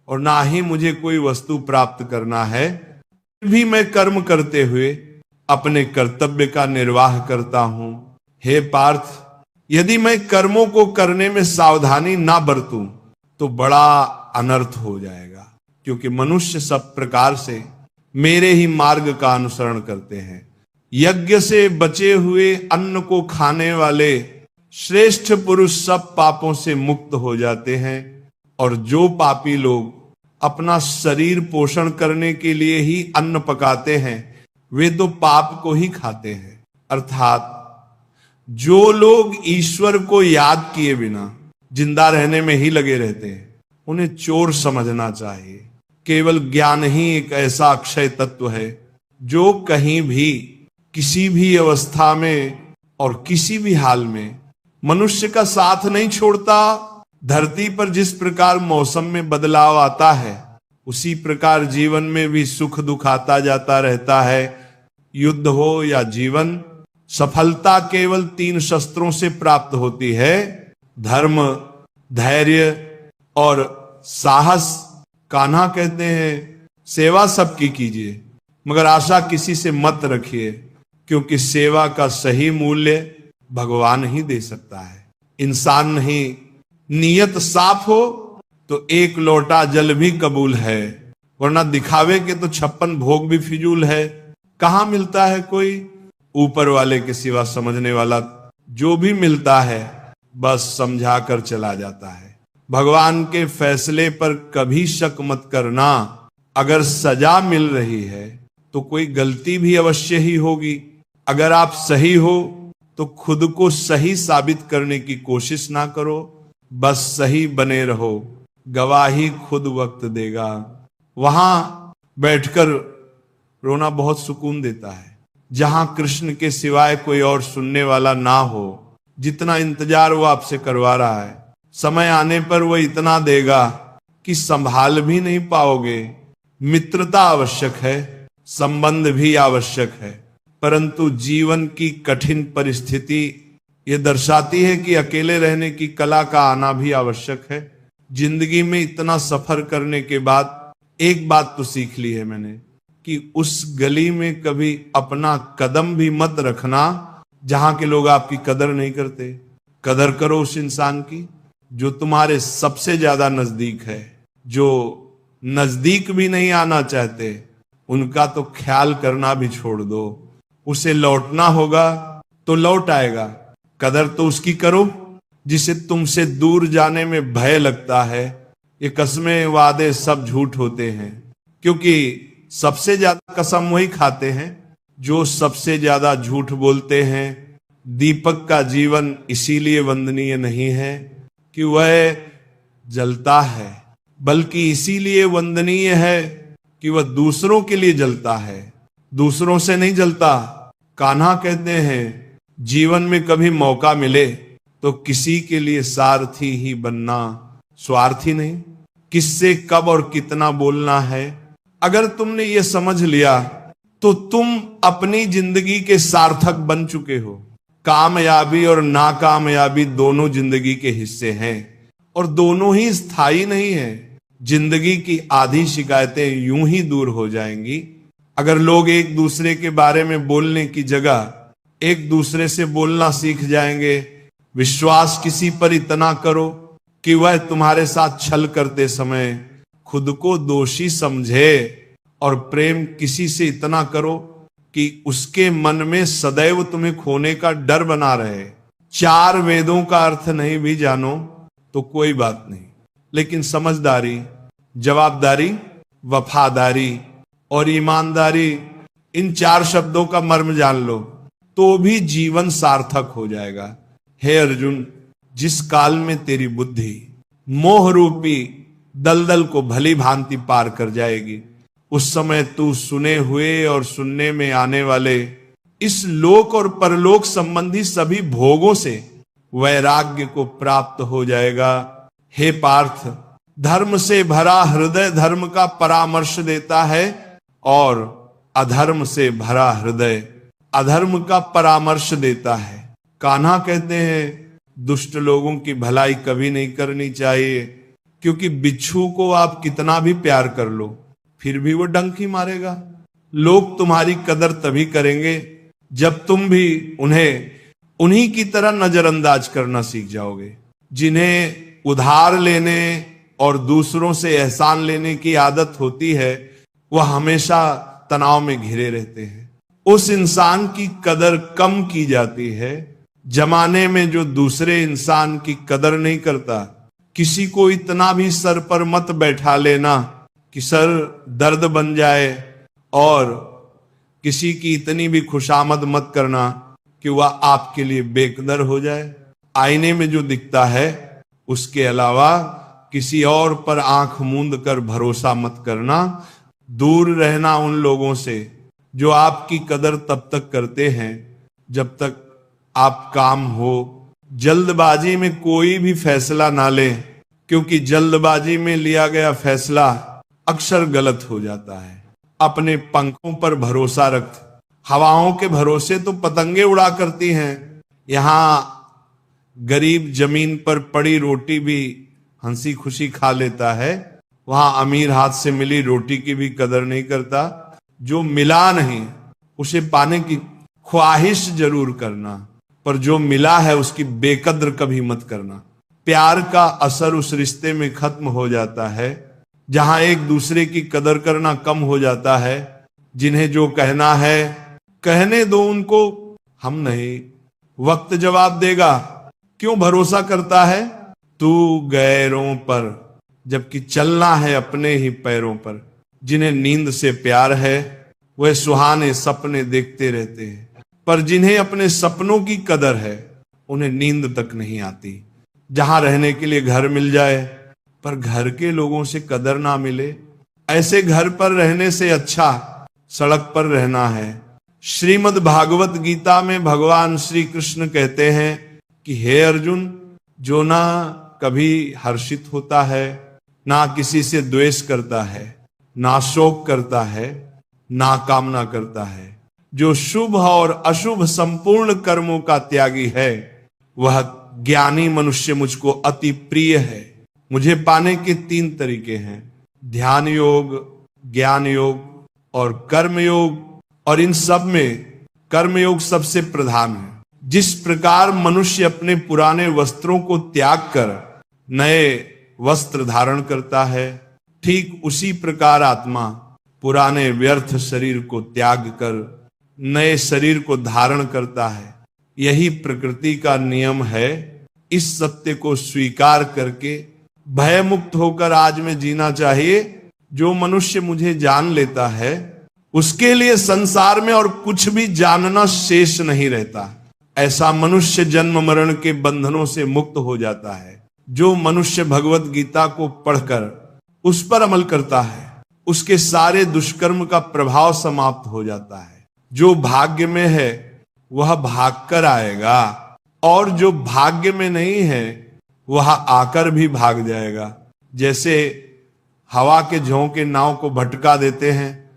और ना ही मुझे कोई वस्तु प्राप्त करना है, फिर भी मैं कर्म करते हुए अपने कर्तव्य का निर्वाह करता हूं। हे पार्थ, यदि मैं कर्मों को करने में सावधानी ना बरतूं तो बड़ा अनर्थ हो जाएगा, क्योंकि मनुष्य सब प्रकार से मेरे ही मार्ग का अनुसरण करते हैं। यज्ञ से बचे हुए अन्न को खाने वाले श्रेष्ठ पुरुष सब पापों से मुक्त हो जाते हैं, और जो पापी लोग अपना शरीर पोषण करने के लिए ही अन्न पकाते हैं वे तो पाप को ही खाते हैं। अर्थात जो लोग ईश्वर को याद किए बिना जिंदा रहने में ही लगे रहते हैं उन्हें चोर समझना चाहिए। केवल ज्ञान ही एक ऐसा अक्षय तत्व है जो कहीं भी, किसी भी अवस्था में और किसी भी हाल में मनुष्य का साथ नहीं छोड़ता। धरती पर जिस प्रकार मौसम में बदलाव आता है उसी प्रकार जीवन में भी सुख दुख आता जाता रहता है। युद्ध हो या जीवन, सफलता केवल 3 शस्त्रों से प्राप्त होती है: धर्म, धैर्य और साहस। कान्हा कहते हैं, सेवा सबकी कीजिए मगर आशा किसी से मत रखिए, क्योंकि सेवा का सही मूल्य भगवान ही दे सकता है, इंसान नहीं। नियत साफ हो तो 1 लोटा जल भी कबूल है, वरना दिखावे के तो 56 भोग भी फिजूल है। कहां मिलता है कोई ऊपर वाले के सिवा समझने वाला? जो भी मिलता है बस समझा कर चला जाता है। भगवान के फैसले पर कभी शक मत करना। अगर सजा मिल रही है तो कोई गलती भी अवश्य ही होगी। अगर आप सही हो तो खुद को सही साबित करने की कोशिश ना करो, बस सही बने रहो। गवाही खुद वक्त देगा। वहां बैठकर रोना बहुत सुकून देता है, जहां कृष्ण के सिवाय कोई और सुनने वाला ना हो। जितना इंतजार वो आपसे करवा रहा है, समय आने पर वो इतना देगा कि संभाल भी नहीं पाओगे। मित्रता आवश्यक है, संबंध भी आवश्यक है, परंतु जीवन की कठिन परिस्थिति ये दर्शाती है कि अकेले रहने की कला का आना भी आवश्यक है। जिंदगी में इतना सफर करने के बाद एक बात तो सीख ली है मैंने कि उस गली में कभी अपना कदम भी मत रखना जहां के लोग आपकी कदर नहीं करते। कदर करो उस इंसान की जो तुम्हारे सबसे ज्यादा नजदीक है। जो नजदीक भी नहीं आना चाहते उनका तो ख्याल करना भी छोड़ दो। उसे लौटना होगा तो लौट आएगा। कदर तो उसकी करो जिसे तुमसे दूर जाने में भय लगता है। ये कस्में वादे सब झूठ होते हैं, क्योंकि सबसे ज्यादा कसम वही खाते हैं जो सबसे ज्यादा झूठ बोलते हैं। दीपक का जीवन इसीलिए वंदनीय नहीं है कि वह जलता है, बल्कि इसीलिए वंदनीय है कि वह दूसरों के लिए जलता है, दूसरों से नहीं जलता। कान्हा कहते हैं जीवन में कभी मौका मिले तो किसी के लिए सारथी ही बनना, स्वार्थी नहीं। किससे कब और कितना बोलना है, अगर तुमने ये समझ लिया तो तुम अपनी जिंदगी के सार्थक बन चुके हो। कामयाबी और नाकामयाबी दोनों जिंदगी के हिस्से हैं और दोनों ही स्थायी नहीं है। जिंदगी की आधी शिकायतें यूं ही दूर हो जाएंगी अगर लोग एक दूसरे के बारे में बोलने की जगह एक दूसरे से बोलना सीख जाएंगे। विश्वास किसी पर इतना करो कि वह तुम्हारे साथ छल करते समय खुद को दोषी समझे, और प्रेम किसी से इतना करो कि उसके मन में सदैव तुम्हें खोने का डर बना रहे। 4 वेदों का अर्थ नहीं भी जानो तो कोई बात नहीं, लेकिन समझदारी, जवाबदारी, वफादारी और ईमानदारी, इन 4 शब्दों का मर्म जान लो तो भी जीवन सार्थक हो जाएगा। हे अर्जुन, जिस काल में तेरी बुद्धि मोह रूपी दलदल को भली भांति पार कर जाएगी, उस समय तू सुने हुए और सुनने में आने वाले इस लोक और परलोक संबंधी सभी भोगों से वैराग्य को प्राप्त हो जाएगा। हे पार्थ, धर्म से भरा हृदय धर्म का परामर्श देता है और अधर्म से भरा हृदय अधर्म का परामर्श देता है। कान्हा कहते हैं दुष्ट लोगों की भलाई कभी नहीं करनी चाहिए, क्योंकि बिच्छू को आप कितना भी प्यार कर लो फिर भी वो डंक ही मारेगा। लोग तुम्हारी कदर तभी करेंगे जब तुम भी उन्हें उन्हीं की तरह नजरअंदाज करना सीख जाओगे। जिन्हें उधार लेने और दूसरों से एहसान लेने की आदत होती है वह हमेशा तनाव में घिरे रहते हैं। उस इंसान की कदर कम की जाती है जमाने में जो दूसरे इंसान की कदर नहीं करता। किसी को इतना भी सर पर मत बैठा लेना कि सर दर्द बन जाए, और किसी की इतनी भी खुशामद मत करना कि वह आपके लिए बेकदर हो जाए। आईने में जो दिखता है उसके अलावा किसी और पर आंख मूंद कर भरोसा मत करना। दूर रहना उन लोगों से जो आपकी कदर तब तक करते हैं जब तक आप काम हो। जल्दबाजी में कोई भी फैसला ना लें, क्योंकि जल्दबाजी में लिया गया फैसला अक्सर गलत हो जाता है। अपने पंखों पर भरोसा रख। हवाओं के भरोसे तो पतंगे उड़ा करती हैं। यहां गरीब जमीन पर पड़ी रोटी भी हंसी खुशी खा लेता है, वहां अमीर हाथ से मिली रोटी की भी कदर नहीं करता। जो मिला नहीं उसे पाने की ख्वाहिश जरूर करना, पर जो मिला है उसकी बेकद्र कभी मत करना। प्यार का असर उस रिश्ते में खत्म हो जाता है जहां एक दूसरे की कदर करना कम हो जाता है। जिन्हें जो कहना है कहने दो उनको, हम नहीं। वक्त जवाब देगा। क्यों भरोसा करता है तू गैरों पर, जबकि चलना है अपने ही पैरों पर। जिन्हें नींद से प्यार है वह सुहाने सपने देखते रहते हैं, पर जिन्हें अपने सपनों की कदर है उन्हें नींद तक नहीं आती। जहां रहने के लिए घर मिल जाए पर घर के लोगों से कदर ना मिले, ऐसे घर पर रहने से अच्छा सड़क पर रहना है। श्रीमद् भागवत गीता में भगवान श्री कृष्ण कहते हैं कि हे अर्जुन, जो ना कभी हर्षित होता है, ना किसी से द्वेष करता है, ना शोक करता है, ना कामना करता है, जो शुभ और अशुभ संपूर्ण कर्मों का त्यागी है, वह ज्ञानी मनुष्य मुझको अति प्रिय है। मुझे पाने के 3 तरीके हैं, ध्यान योग, ज्ञान योग और कर्म योग। और इन सब में कर्म योग सबसे प्रधान है। जिस प्रकार मनुष्य अपने पुराने वस्त्रों को त्याग कर नए वस्त्र धारण करता है, ठीक उसी प्रकार आत्मा पुराने व्यर्थ शरीर को त्याग कर नए शरीर को धारण करता है। यही प्रकृति का नियम है। इस सत्य को स्वीकार करके भय मुक्त होकर आज में जीना चाहिए। जो मनुष्य मुझे जान लेता है उसके लिए संसार में और कुछ भी जानना शेष नहीं रहता। ऐसा मनुष्य जन्म मरण के बंधनों से मुक्त हो जाता है। जो मनुष्य भगवत गीता को पढ़कर उस पर अमल करता है उसके सारे दुष्कर्म का प्रभाव समाप्त हो जाता है। जो भाग्य में है वह भाग कर आएगा और जो भाग्य में नहीं है वह आकर भी भाग जाएगा। जैसे हवा के झोंके नाव को भटका देते हैं,